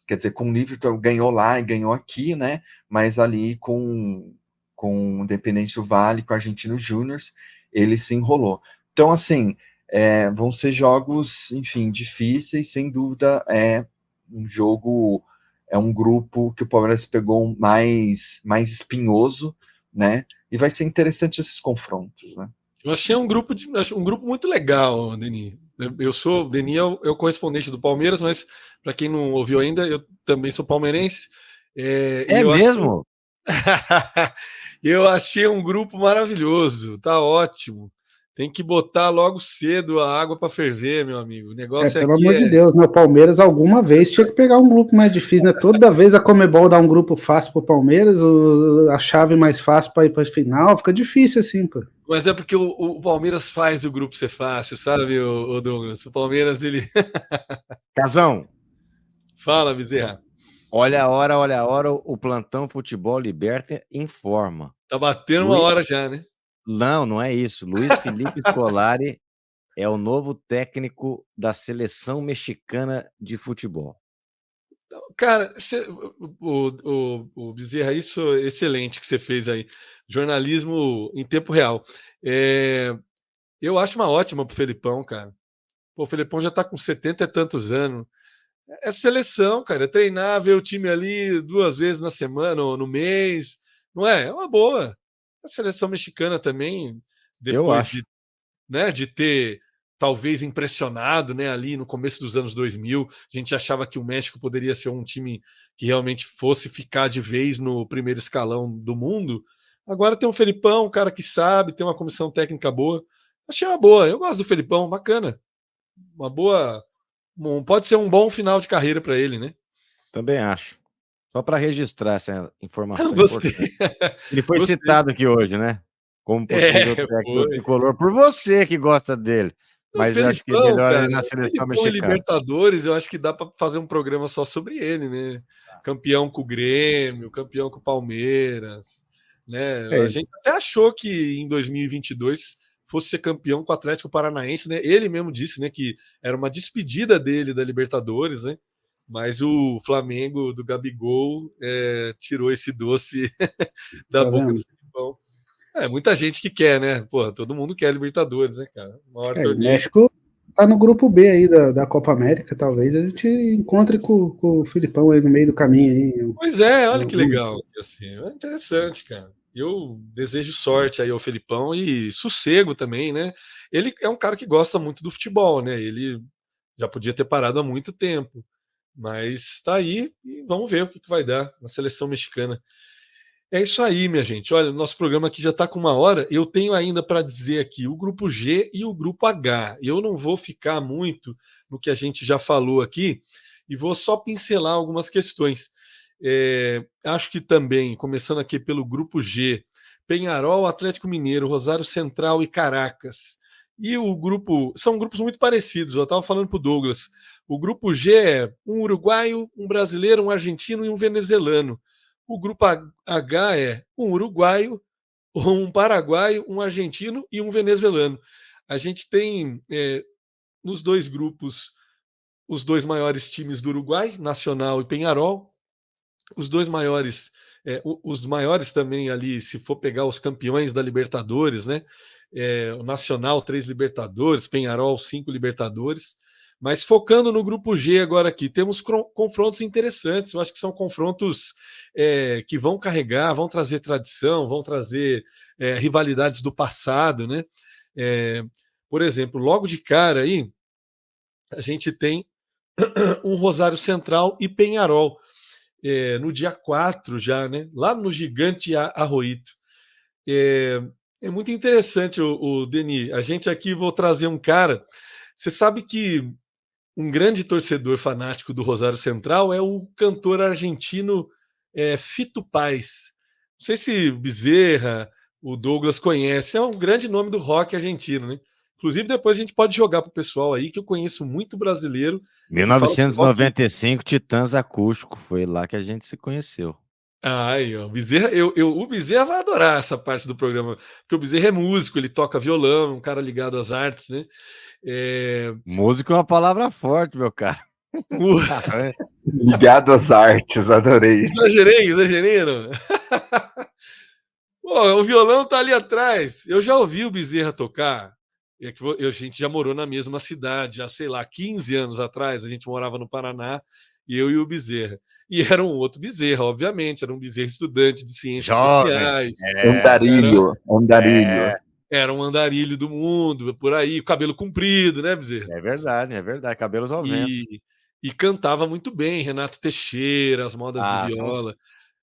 Quer dizer, com o Liverpool ganhou lá e ganhou aqui, né? Mas ali com o Independente do Vale, com o Argentino Júnior, ele se enrolou. Então, assim, vão ser jogos, enfim, difíceis, sem dúvida, um grupo que o Palmeiras pegou mais espinhoso, né? E vai ser interessante esses confrontos, né? Eu achei um grupo muito legal, Denis. O Denis é o correspondente do Palmeiras, mas para quem não ouviu ainda, eu também sou palmeirense. É mesmo? Eu achei um grupo maravilhoso, tá ótimo. Tem que botar logo cedo a água para ferver, meu amigo. O negócio Pelo aqui amor de Deus, né? O Palmeiras alguma vez tinha que pegar um grupo mais difícil, né? Toda vez a Conmebol dá um grupo fácil pro Palmeiras, a chave mais fácil para ir para final, fica difícil assim, pô. Mas é porque o Palmeiras faz o grupo ser fácil, sabe, o Douglas? O Palmeiras, ele. Casão. Fala, Bezerra. Olha a hora, o Plantão Futebol Liberta informa. Tá batendo uma hora já, né? Não é isso. Luiz Felipe Scolari é o novo técnico da seleção mexicana de futebol. Cara, o Bezerra, isso é excelente que você fez aí. Jornalismo em tempo real. Eu acho uma ótima pro Felipão, cara. Pô, o Felipão já tá com 70 e tantos anos. É seleção, cara. É treinar, ver o time ali 2 vezes na semana ou no mês. Não é? É uma boa. A seleção mexicana também, Eu depois acho. de ter talvez impressionado, né, ali no começo dos anos 2000, a gente achava que o México poderia ser um time que realmente fosse ficar de vez no primeiro escalão do mundo. Agora tem um Felipão, um cara que sabe, tem uma comissão técnica boa. Achei uma boa, eu gosto do Felipão, bacana. Uma boa, pode ser um bom final de carreira para ele, né? Também acho. Só para registrar essa informação Gostei. importante. Ele foi Gostei. citado aqui hoje, né? Como possível técnico tricolor, por você que gosta dele. Mas eu acho que é melhor ele na seleção mexicana. Libertadores, eu acho que dá para fazer um programa só sobre ele, né? Campeão com o Grêmio, campeão com o Palmeiras, né? A gente até achou que em 2022 fosse ser campeão com o Atlético Paranaense, né? Ele mesmo disse, né, que era uma despedida dele da Libertadores, né? Mas o Flamengo do Gabigol tirou esse doce da boca do Filipão. Muita gente que quer, né? Pô, todo mundo quer Libertadores, né, cara? O México tá no grupo B aí da Copa América, talvez a gente encontre com o Filipão aí no meio do caminho aí. Pois é, olha que legal. Assim, é interessante, cara. Eu desejo sorte aí ao Felipão e sossego também, né? Ele é um cara que gosta muito do futebol, né? Ele já podia ter parado há muito tempo, mas está aí e vamos ver o que vai dar na seleção mexicana. É isso aí, minha gente. Olha, nosso programa aqui já está com 1 hora. Eu tenho ainda para dizer aqui o grupo G e o grupo H. Eu não vou ficar muito no que a gente já falou aqui e vou só pincelar algumas questões. Acho que também, começando aqui pelo grupo G, Peñarol, Atlético Mineiro, Rosário Central e Caracas. E o grupo. São grupos muito parecidos. Eu estava falando para o Douglas. O grupo G é um uruguaio, um brasileiro, um argentino e um venezuelano. O grupo H é um uruguaio, um paraguaio, um argentino e um venezuelano. A gente tem nos 2 grupos os dois maiores times do Uruguai, Nacional e Peñarol, os dois maiores, os maiores também ali, se for pegar os campeões da Libertadores, né? O Nacional, 3 Libertadores, Peñarol, 5 Libertadores. Mas focando no grupo G agora aqui, temos confrontos interessantes. Eu acho que são confrontos que vão carregar, vão trazer tradição, vão trazer rivalidades do passado, né? Por exemplo, logo de cara aí, a gente tem um Rosário Central e Peñarol, no dia 4 já, né? Lá no Gigante Arroito. É muito interessante, o Denis. A gente aqui, vou trazer um cara. Você sabe que um grande torcedor fanático do Rosário Central é o cantor argentino Fito Páez. Não sei se o Bezerra, o Douglas conhece, é um grande nome do rock argentino, né? Inclusive, depois a gente pode jogar para o pessoal aí, que eu conheço muito brasileiro que fala que rock... 1995, Titãs Acústico, foi lá que a gente se conheceu. Ai, o Bezerra, o Bezerra vai adorar essa parte do programa, porque o Bezerra é músico, ele toca violão, um cara ligado às artes, né? Músico é uma palavra forte, meu cara. Ligado às artes, adorei. Exagerei, não? Pô, o violão tá ali atrás. Eu já ouvi o Bezerra tocar. A gente já morou na mesma cidade, já sei lá, 15 anos atrás. A gente morava no Paraná, eu e o Bezerra. E era um outro Bezerra, obviamente. Era um Bezerra estudante de ciências sociais. Andarilho. Era um andarilho do mundo, por aí, cabelo comprido, né, Bezerra? É verdade. Cabelos ao vento. E cantava muito bem, Renato Teixeira, as modas de viola.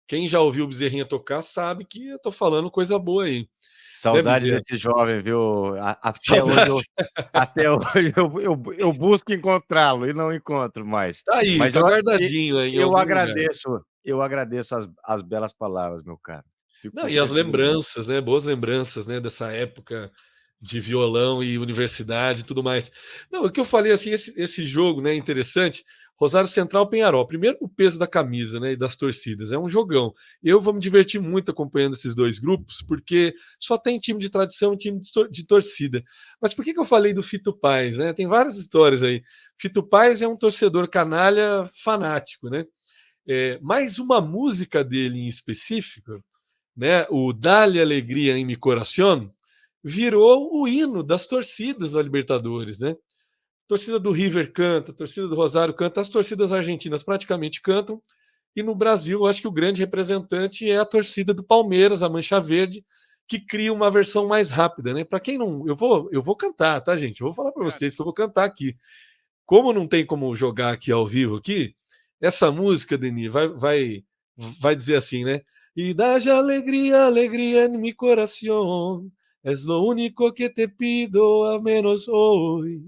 Quem já ouviu o Bezerrinha tocar sabe que eu tô falando coisa boa aí. Saudade desse jovem, viu? Até hoje eu busco encontrá-lo e não encontro mais. Tá aí, mas tá guardadinho aí. Eu agradeço as belas palavras, meu caro. E as lembranças, né? Boas lembranças, né? Dessa época de violão e universidade e tudo mais. Não, o que eu falei assim, esse jogo, né? Interessante. Rosário Central, Peñarol. Primeiro, o peso da camisa, né? E das torcidas. É um jogão. Eu vou me divertir muito acompanhando esses dois grupos, porque só tem time de tradição e time de torcida. Mas por que eu falei do Fito Páez, né? Tem várias histórias aí. Fito Páez é um torcedor canalha fanático, né? Mas uma música dele em específico, né? O Dale Alegria em Mi Coración, virou o hino das torcidas da Libertadores, né? A torcida do River canta, a torcida do Rosário canta, as torcidas argentinas praticamente cantam, e no Brasil, eu acho que o grande representante é a torcida do Palmeiras, a Mancha Verde, que cria uma versão mais rápida, né? Para quem não, eu vou cantar, tá, gente? Eu vou falar para vocês que eu vou cantar aqui. Como não tem como jogar aqui ao vivo aqui, essa música, Denis, vai dizer assim, né? E dá-lhe alegria, alegria em mi coração, es lo único que te pido a menos hoy.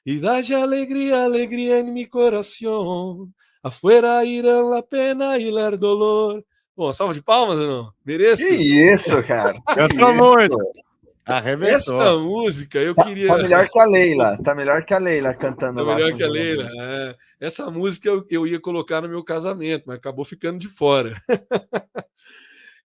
Y dá-lhe alegria, alegria em mi coração, afuera irão la pena e ler dolor. Bom, salva de palmas ou não? Mereço? Que isso, cara? Eu tô muito. Arrebentou. Essa música eu queria... Tá melhor que a Leila. Tá melhor que a Leila cantando lá. Tá melhor que a Leila. Essa música eu ia colocar no meu casamento, mas acabou ficando de fora.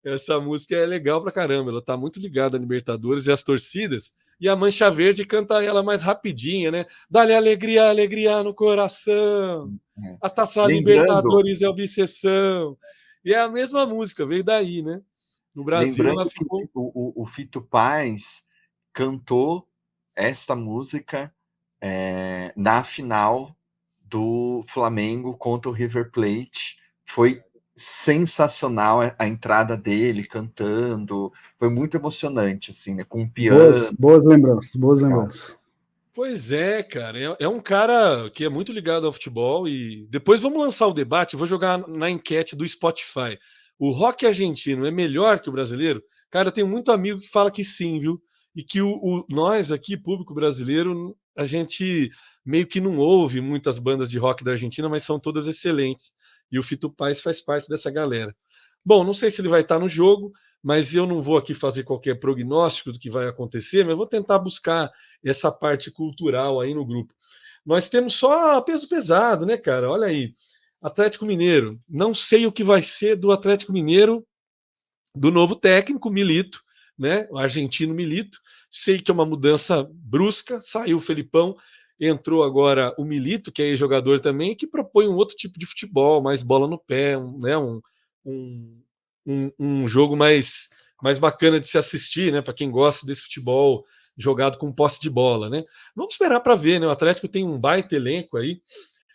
Essa música é legal pra caramba. Ela tá muito ligada a Libertadores e as torcidas. E a Mancha Verde canta ela mais rapidinha, né? Dá-lhe alegria, alegria no coração. A Taça Libertadores é obsessão. E é a mesma música, veio daí, né? No Brasil, lembrando ela ficou... que o Fito Páez cantou esta música na final do Flamengo contra o River Plate. Foi sensacional a entrada dele cantando. Foi muito emocionante, assim, né? Com um piano. Boas lembranças. Pois é, cara. É um cara que é muito ligado ao futebol e depois vamos lançar o debate. Vou jogar na enquete do Spotify. O rock argentino é melhor que o brasileiro? Cara, eu tenho muito amigo que fala que sim, viu? E que nós aqui, público brasileiro, a gente meio que não ouve muitas bandas de rock da Argentina, mas são todas excelentes. E o Fito Páez faz parte dessa galera. Bom, não sei se ele vai estar no jogo, mas eu não vou aqui fazer qualquer prognóstico do que vai acontecer, mas vou tentar buscar essa parte cultural aí no grupo. Nós temos só peso pesado, né, cara? Olha aí. Atlético Mineiro. Não sei o que vai ser do Atlético Mineiro, do novo técnico, Milito, né? O argentino Milito. Sei que é uma mudança brusca, saiu o Felipão. entrou agora o Milito, que é jogador também, que propõe um outro tipo de futebol, mais bola no pé, né, um jogo mais bacana de se assistir, né, para quem gosta desse futebol jogado com posse de bola, né? Vamos esperar para ver, né? O Atlético tem um baita elenco aí,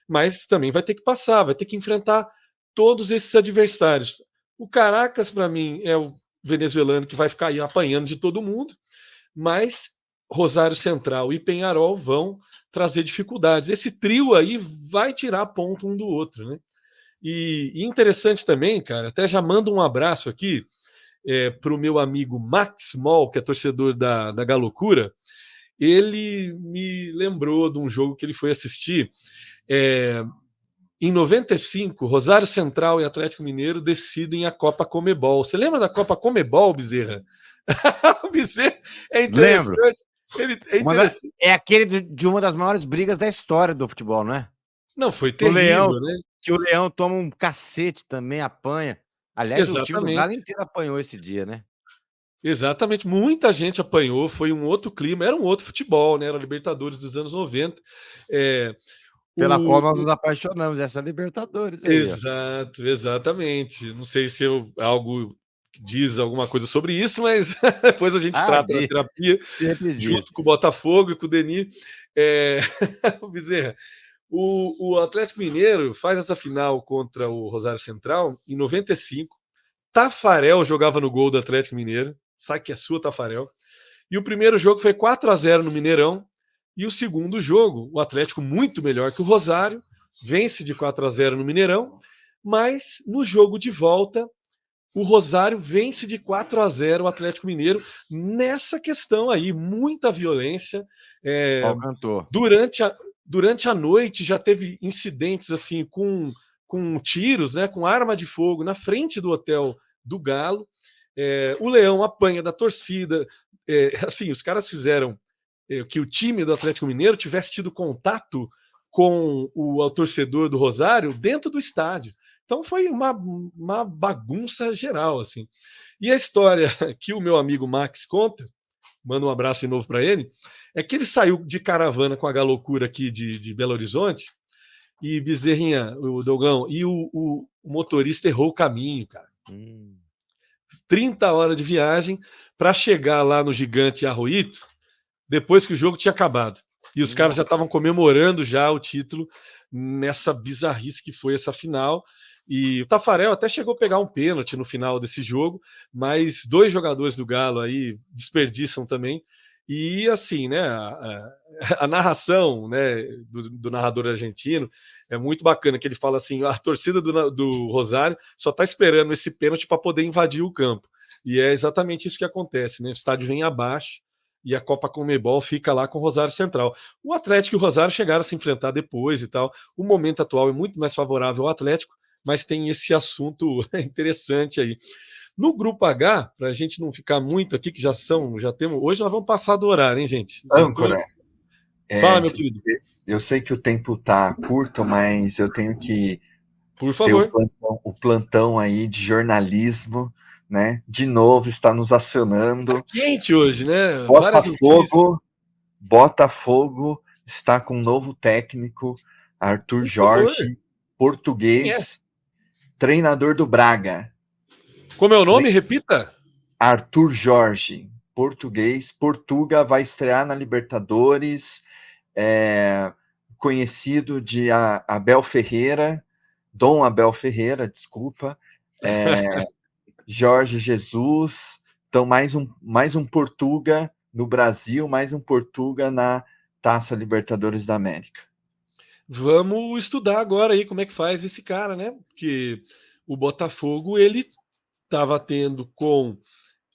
mas também vai ter que passar, vai ter que enfrentar todos esses adversários. O Caracas, para mim, é o venezuelano que vai ficar aí apanhando de todo mundo, mas Rosário Central e Penharol vão trazer dificuldades. Esse trio aí vai tirar ponto um do outro, né? E interessante também, cara, até já mando um abraço aqui para o meu amigo Max Moll, que é torcedor da Galocura. Ele me lembrou de um jogo que ele foi assistir. Em 95, Rosário Central e Atlético Mineiro decidem a Copa Comebol. Você lembra da Copa Comebol, Bezerra? O Bezerra é interessante. Lembro. Ele é interessante. É aquele de uma das maiores brigas da história do futebol, não é? Não, foi terrível, né? Que o Leão toma um cacete também, apanha. Aliás, o time do Galo inteiro apanhou esse dia, né? Exatamente, muita gente apanhou, foi um outro clima, era um outro futebol, né? Era a Libertadores dos anos 90. Pela qual nós nos apaixonamos, essa Libertadores aí. Exato, exatamente. Não sei se algo diz alguma coisa sobre isso, mas depois a gente trata na terapia, junto com o Botafogo e com o Denis. Bezerra, o Atlético Mineiro faz essa final contra o Rosário Central em 95. Tafarel jogava no gol do Atlético Mineiro, sabe que é sua, Tafarel. E o primeiro jogo foi 4-0 no Mineirão. E o segundo jogo, o Atlético muito melhor que o Rosário, vence de 4-0 no Mineirão, mas no jogo de volta, o Rosário vence de 4-0 o Atlético Mineiro nessa questão aí, muita violência. Durante a noite já teve incidentes assim com tiros, né, com arma de fogo na frente do hotel do Galo. O Leão apanha da torcida. Assim, os caras fizeram que o time do Atlético Mineiro tivesse tido contato com o torcedor do Rosário dentro do estádio. Então foi uma bagunça geral, assim. E a história que o meu amigo Max conta, manda um abraço de novo para ele, é que ele saiu de caravana com a Galocura aqui de Belo Horizonte, e Bezerrinha, o Dogão, e o motorista errou o caminho, cara. 30 horas de viagem para chegar lá no Gigante Arroito, depois que o jogo tinha acabado. E os caras já estavam comemorando já o título nessa bizarrice que foi essa final. E o Tafarel até chegou a pegar um pênalti no final desse jogo, mas 2 jogadores do Galo aí desperdiçam também. E assim, né, a narração, né, do narrador argentino é muito bacana, que ele fala assim, a torcida do Rosário só está esperando esse pênalti para poder invadir o campo. E é exatamente isso que acontece, né? O estádio vem abaixo e a Copa Conmebol fica lá com o Rosário Central. O Atlético e o Rosário chegaram a se enfrentar depois e tal. O momento atual é muito mais favorável ao Atlético, mas tem esse assunto interessante aí. No grupo H, para a gente não ficar muito aqui, que já temos. Hoje nós vamos passar do horário, hein, gente? Âncora. Fala, meu querido. Eu sei que o tempo tá curto, mas eu tenho que Por favor. ter o plantão aí de jornalismo, né? De novo está nos acionando. Tá quente hoje, né? Botafogo está com um novo técnico, Arthur Jorge, português, treinador do Braga. Como é o nome? Repita. Arthur Jorge, português. Portuga vai estrear na Libertadores, conhecido de Abel Ferreira, Dom Abel Ferreira, desculpa, Jorge Jesus. Então, mais um Portuga no Brasil, mais um Portuga na Taça Libertadores da América. Vamos estudar agora aí como é que faz esse cara, né? Porque o Botafogo, ele estava tendo com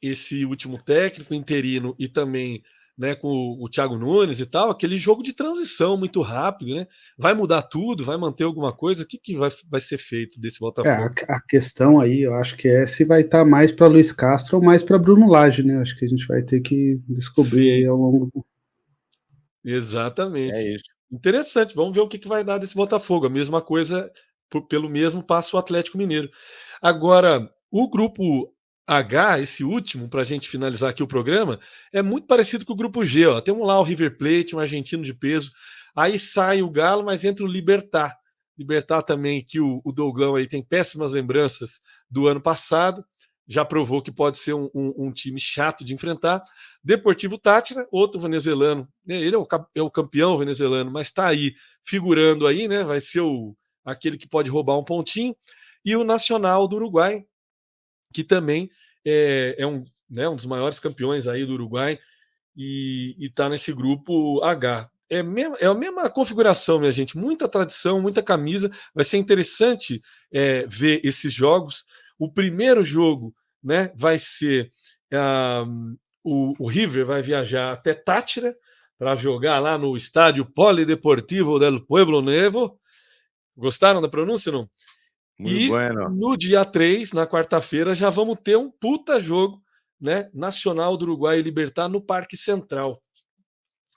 esse último técnico interino e também, né, com o Thiago Nunes e tal, aquele jogo de transição muito rápido, né? Vai mudar tudo? Vai manter alguma coisa? O que vai ser feito desse Botafogo? A questão aí, eu acho que é se vai estar mais para Luiz Castro ou mais para Bruno Lage, né? Acho que a gente vai ter que descobrir aí ao longo do... Exatamente. É isso. Interessante. Vamos ver o que vai dar desse Botafogo. A mesma coisa, pelo mesmo passo, o Atlético Mineiro. Agora, o grupo H, esse último, para a gente finalizar aqui o programa, é muito parecido com o grupo G. Ó. Temos lá o River Plate, um argentino de peso. Aí sai o Galo, mas entra o Libertad. Libertad também, que o Douglão aí tem péssimas lembranças do ano passado, já provou que pode ser um time chato de enfrentar. Deportivo Táchira, outro venezuelano, ele é o campeão venezuelano, mas está aí figurando aí, né? Vai ser aquele que pode roubar um pontinho. E o Nacional do Uruguai, que também é um dos maiores campeões aí do Uruguai e está nesse grupo H. É a mesma configuração, minha gente. Muita tradição, muita camisa. Vai ser interessante ver esses jogos. O primeiro jogo, né, vai ser o River vai viajar até Táchira para jogar lá no estádio Polideportivo del Pueblo Nuevo. Gostaram da pronúncia, não? Muito E bueno. no dia 3, na quarta-feira, já vamos ter um puta jogo, né? Nacional do Uruguai e Libertad no Parque Central.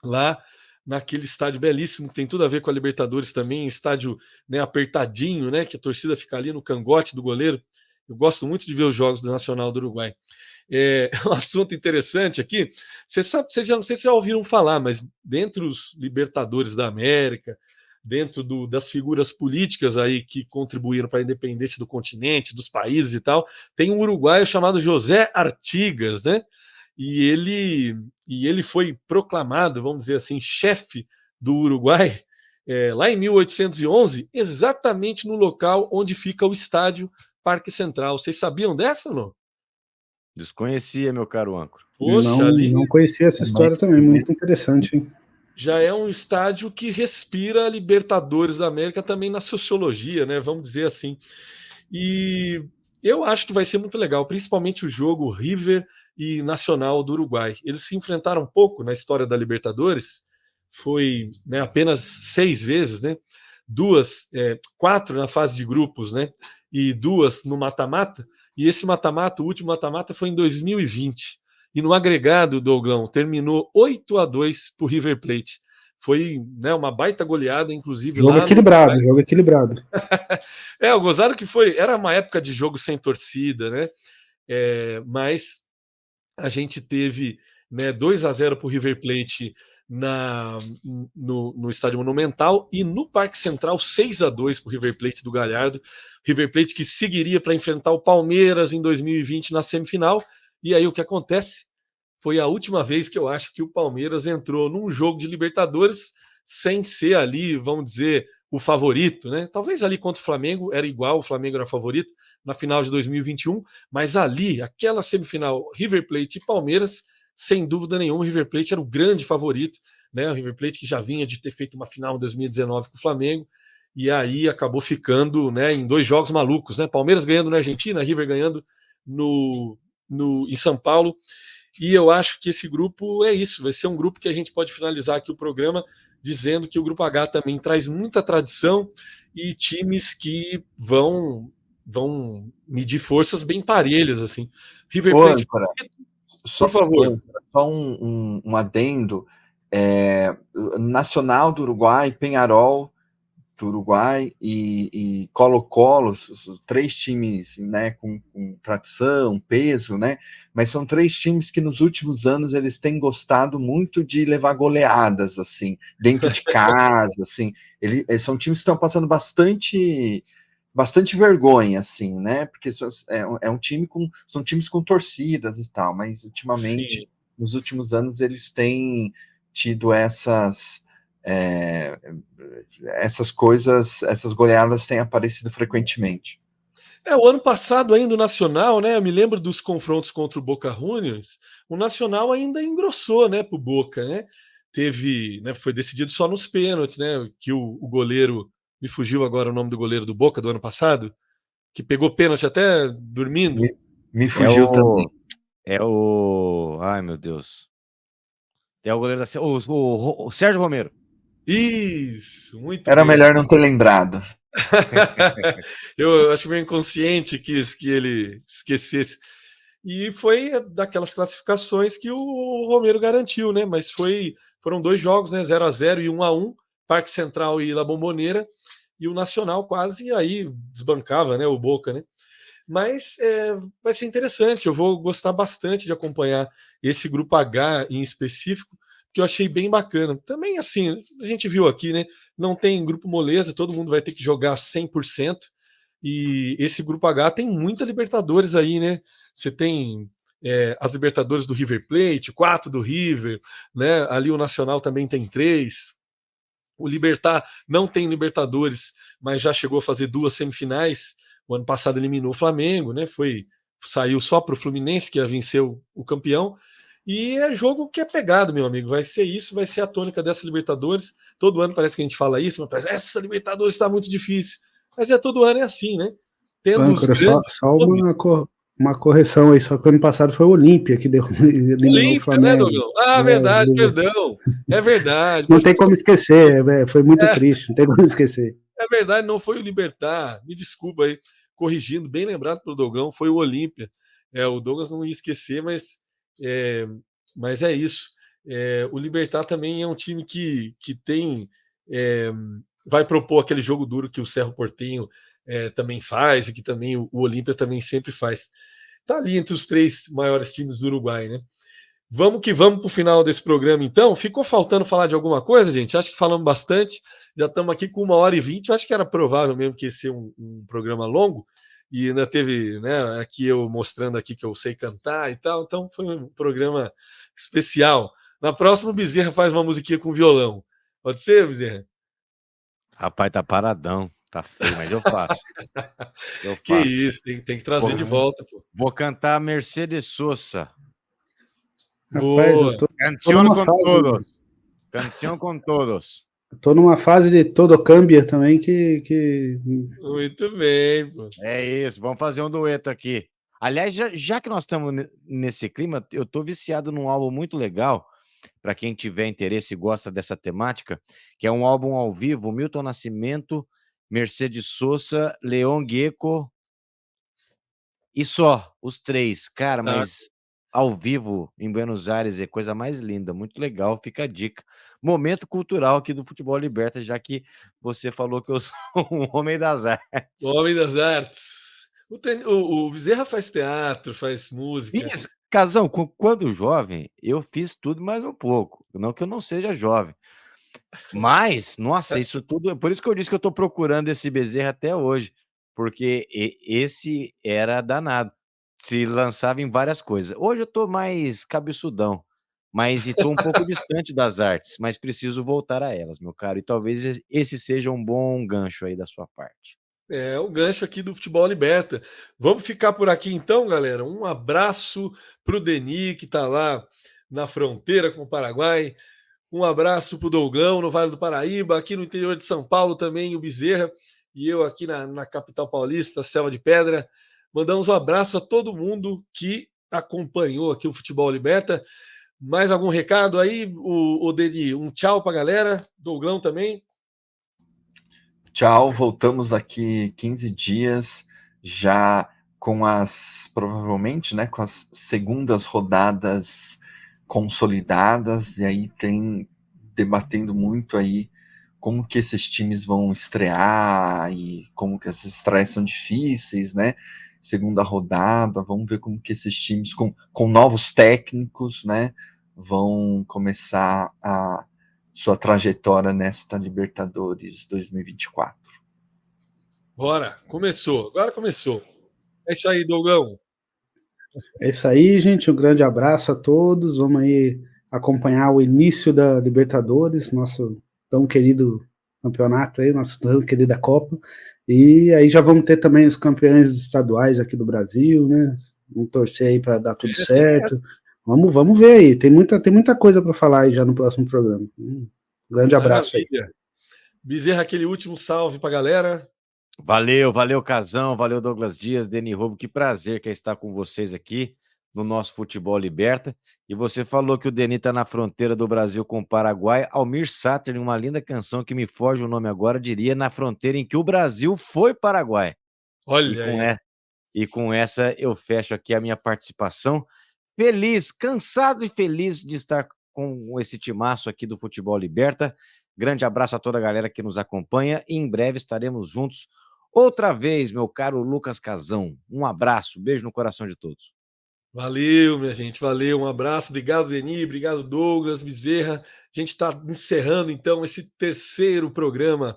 Lá naquele estádio belíssimo, que tem tudo a ver com a Libertadores também, estádio, né, apertadinho, né? Que a torcida fica ali no cangote do goleiro. Eu gosto muito de ver os jogos do Nacional do Uruguai. Um assunto interessante aqui. Vocês não sei se já ouviram falar, mas dentre os Libertadores da América, dentro das figuras políticas aí que contribuíram para a independência do continente, dos países e tal, tem um uruguaio chamado José Artigas, né? E ele foi proclamado, vamos dizer assim, chefe do Uruguai lá em 1811, exatamente no local onde fica o estádio Parque Central. Vocês sabiam dessa ou não? Desconhecia, meu caro âncora. Poxa, ali Não conhecia essa história também, muito interessante, hein? já é um estádio que respira Libertadores da América também na sociologia, né? Vamos dizer assim. E eu acho que vai ser muito legal, principalmente o jogo River e Nacional do Uruguai. Eles se enfrentaram um pouco na história da Libertadores, foi, né, apenas 6 vezes, né? 4 na fase de grupos, né? E 2 no mata-mata. E esse mata-mata, o último mata-mata, foi em 2020. E no agregado, Douglão, terminou 8-2 para o River Plate. Foi, né, uma baita goleada, inclusive Jogo lá equilibrado, no... jogo equilibrado. o gozado que era uma época de jogo sem torcida, né? Mas a gente teve, né, 2-0 para o River Plate no Estádio Monumental e no Parque Central 6-2 para o River Plate do Galhardo. River Plate que seguiria para enfrentar o Palmeiras em 2020 na semifinal. E aí o que acontece? Foi a última vez que eu acho que o Palmeiras entrou num jogo de Libertadores sem ser ali, vamos dizer, o favorito, né? Talvez ali contra o Flamengo era igual, o Flamengo era favorito na final de 2021, mas ali, aquela semifinal River Plate e Palmeiras, sem dúvida nenhuma, o River Plate era o grande favorito, né? O River Plate que já vinha de ter feito uma final em 2019 com o Flamengo, e aí acabou ficando, né, em 2 jogos malucos, né? Palmeiras ganhando na Argentina, River ganhando em São Paulo. E eu acho que esse grupo é isso, vai ser um grupo que a gente pode finalizar aqui o programa dizendo que o Grupo H também traz muita tradição e times que vão medir forças bem parelhas, assim. River Ô, Plate, âncora, por favor. só um adendo. Nacional do Uruguai, Peñarol do Uruguai e Colo-Colo, 3 times, né, com tradição, peso, né, mas são 3 times que nos últimos anos eles têm gostado muito de levar goleadas, assim, dentro de casa, assim, eles são times que estão passando bastante vergonha, assim, né, porque um time são times com torcidas e tal, mas ultimamente, Sim. nos últimos anos, eles têm tido essas coisas, essas goleadas têm aparecido frequentemente. O ano passado ainda o Nacional, né? Eu me lembro dos confrontos contra o Boca Juniors. O Nacional ainda engrossou, né, pro Boca, né? Teve, né? Foi decidido só nos pênaltis, né? Que o goleiro, me fugiu agora o nome do goleiro do Boca do ano passado, que pegou pênalti até dormindo. Me fugiu também. Ai, meu Deus. É o goleiro o Sérgio Romero. Isso, muito Era bem. melhor não ter lembrado. Eu acho que meu inconsciente quis que ele esquecesse. E foi daquelas classificações que o Romero garantiu, né? Mas foram 2 jogos, né? 0-0 e 1-1, Parque Central e La Bombonera, e o Nacional quase aí desbancava, né? O Boca, né? Mas vai ser interessante, eu vou gostar bastante de acompanhar esse grupo H em específico, que eu achei bem bacana. Também, assim, a gente viu aqui, né? Não tem grupo moleza, todo mundo vai ter que jogar 100%. E esse grupo H tem muita Libertadores aí, né? Você tem as Libertadores do River Plate, 4 do River, né? Ali o Nacional também tem 3. O Libertad não tem Libertadores, mas já chegou a fazer 2 semifinais. O ano passado eliminou o Flamengo, né? Saiu só para o Fluminense, que ia vencer o campeão. E é jogo que é pegado, meu amigo. Vai ser isso, vai ser a tônica dessa Libertadores. Todo ano parece que a gente fala isso, mas parece, essa Libertadores está muito difícil. Mas todo ano é assim, né? Tendo os grandes só uma correção aí, só que o ano passado foi o Olímpia que eliminou o Olímpia, né, Flamengo. Douglas? Ah, verdade, perdão. É verdade. Não tem como esquecer, foi muito triste, não tem como esquecer. É verdade, não foi o Libertad. Me desculpa aí, corrigindo, bem lembrado pelo Dogão, foi o Olímpia. O Douglas não ia esquecer, mas é isso. O Libertad também é um time que tem. Vai propor aquele jogo duro que o Cerro Porteño também faz, e que também o Olímpia também sempre faz. Está ali entre os 3 maiores times do Uruguai, né? Vamos que vamos para o final desse programa, então. Ficou faltando falar de alguma coisa, gente? Acho que falamos bastante. Já estamos aqui com 1h20. Acho que era provável mesmo que esse ser um programa longo. E ainda teve, né, aqui eu mostrando aqui que eu sei cantar e tal. Então foi um programa especial. Na próxima, o Bezerra faz uma musiquinha com violão. Pode ser, Bezerra? Rapaz, tá paradão. Tá feio, mas eu faço. Que isso, tem que trazer de volta, pô. Vou cantar Mercedes Sosa. Rapaz, eu tô Canção com todos. Canção com todos. Tô numa fase de todo câmbio também que... Muito bem, pô. É isso, vamos fazer um dueto aqui. Aliás, já que nós estamos nesse clima, eu tô viciado num álbum muito legal, para quem tiver interesse e gosta dessa temática, que é um álbum ao vivo, Milton Nascimento, Mercedes Sosa, Leon Gieco e só, os 3. Cara, mas ao vivo em Buenos Aires é coisa mais linda, muito legal, fica a dica. Momento cultural aqui do Futebol Liberta, já que você falou que eu sou um homem das artes. O homem das artes. O Bezerra faz teatro, faz música. Isso, Casão, quando jovem, eu fiz tudo mais um pouco. Não que eu não seja jovem. Mas, nossa, isso tudo. Por isso que eu disse que eu tô procurando esse Bezerra até hoje. Porque esse era danado. Se lançava em várias coisas. Hoje eu tô mais cabeçudão. Mas estou um pouco distante das artes. Mas preciso voltar a elas, meu caro. E talvez esse seja um bom gancho aí da sua parte. É o gancho aqui do Futebol Liberta. Vamos ficar por aqui então, galera. Um abraço para o Deni, que está lá na fronteira com o Paraguai. Um abraço para o Dougão, no Vale do Paraíba. Aqui no interior de São Paulo também, o Bezerra. E eu aqui na capital paulista, Selva de Pedra. Mandamos um abraço a todo mundo que acompanhou aqui o Futebol Liberta. Mais algum recado aí, o Deni? Um tchau para a galera. Dougão também. Tchau, voltamos daqui 15 dias, já com provavelmente, né, com as segundas rodadas consolidadas, e aí tem debatendo muito aí como que esses times vão estrear, e como que essas estreias são difíceis, né, segunda rodada, vamos ver como que esses times com novos técnicos, né, vão começar a sua trajetória nesta Libertadores 2024. Bora, começou, agora começou. É isso aí, Dougão. É isso aí, gente, um grande abraço a todos, vamos aí acompanhar o início da Libertadores, nosso tão querido campeonato aí, nossa tão querida Copa, e aí já vamos ter também os campeões estaduais aqui do Brasil, né, vamos torcer aí para dar tudo certo, vamos ver aí, tem muita coisa para falar aí já no próximo programa. Grande abraço aí. Bezerra, aquele último salve para a galera. Valeu, Casão, valeu, Douglas Dias, Deni Roubo, que prazer que é estar com vocês aqui no nosso Futebol Liberta. E você falou que o Deni está na fronteira do Brasil com o Paraguai. Almir Sater, em uma linda canção que me foge o nome agora, diria na fronteira em que o Brasil foi Paraguai. Olha e com essa eu fecho aqui a minha participação. Feliz, cansado e feliz de estar com esse timaço aqui do Futebol Liberta. Grande abraço a toda a galera que nos acompanha e em breve estaremos juntos outra vez, meu caro Lucas Casão. Um abraço, beijo no coração de todos. Valeu, minha gente, valeu, um abraço, obrigado, Deni, obrigado, Douglas, Bezerra. A gente está encerrando, então, esse terceiro programa,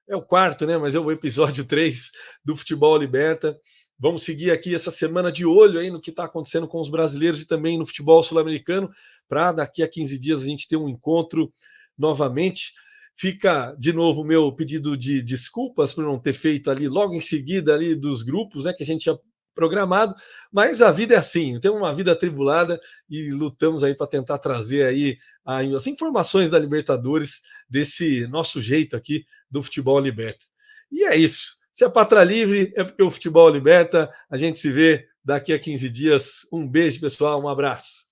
é o quarto, né, mas é o episódio 3 do Futebol Liberta. Vamos seguir aqui essa semana de olho aí no que está acontecendo com os brasileiros e também no futebol sul-americano, para daqui a 15 dias a gente ter um encontro novamente. Fica de novo o meu pedido de desculpas por não ter feito ali logo em seguida ali dos grupos, né, que a gente tinha programado, mas a vida é assim, temos uma vida atribulada e lutamos aí para tentar trazer aí as informações da Libertadores desse nosso jeito aqui do Futebol Liberta. E é isso. Se a pátria livre é porque o futebol liberta. A gente se vê daqui a 15 dias. Um beijo, pessoal. Um abraço.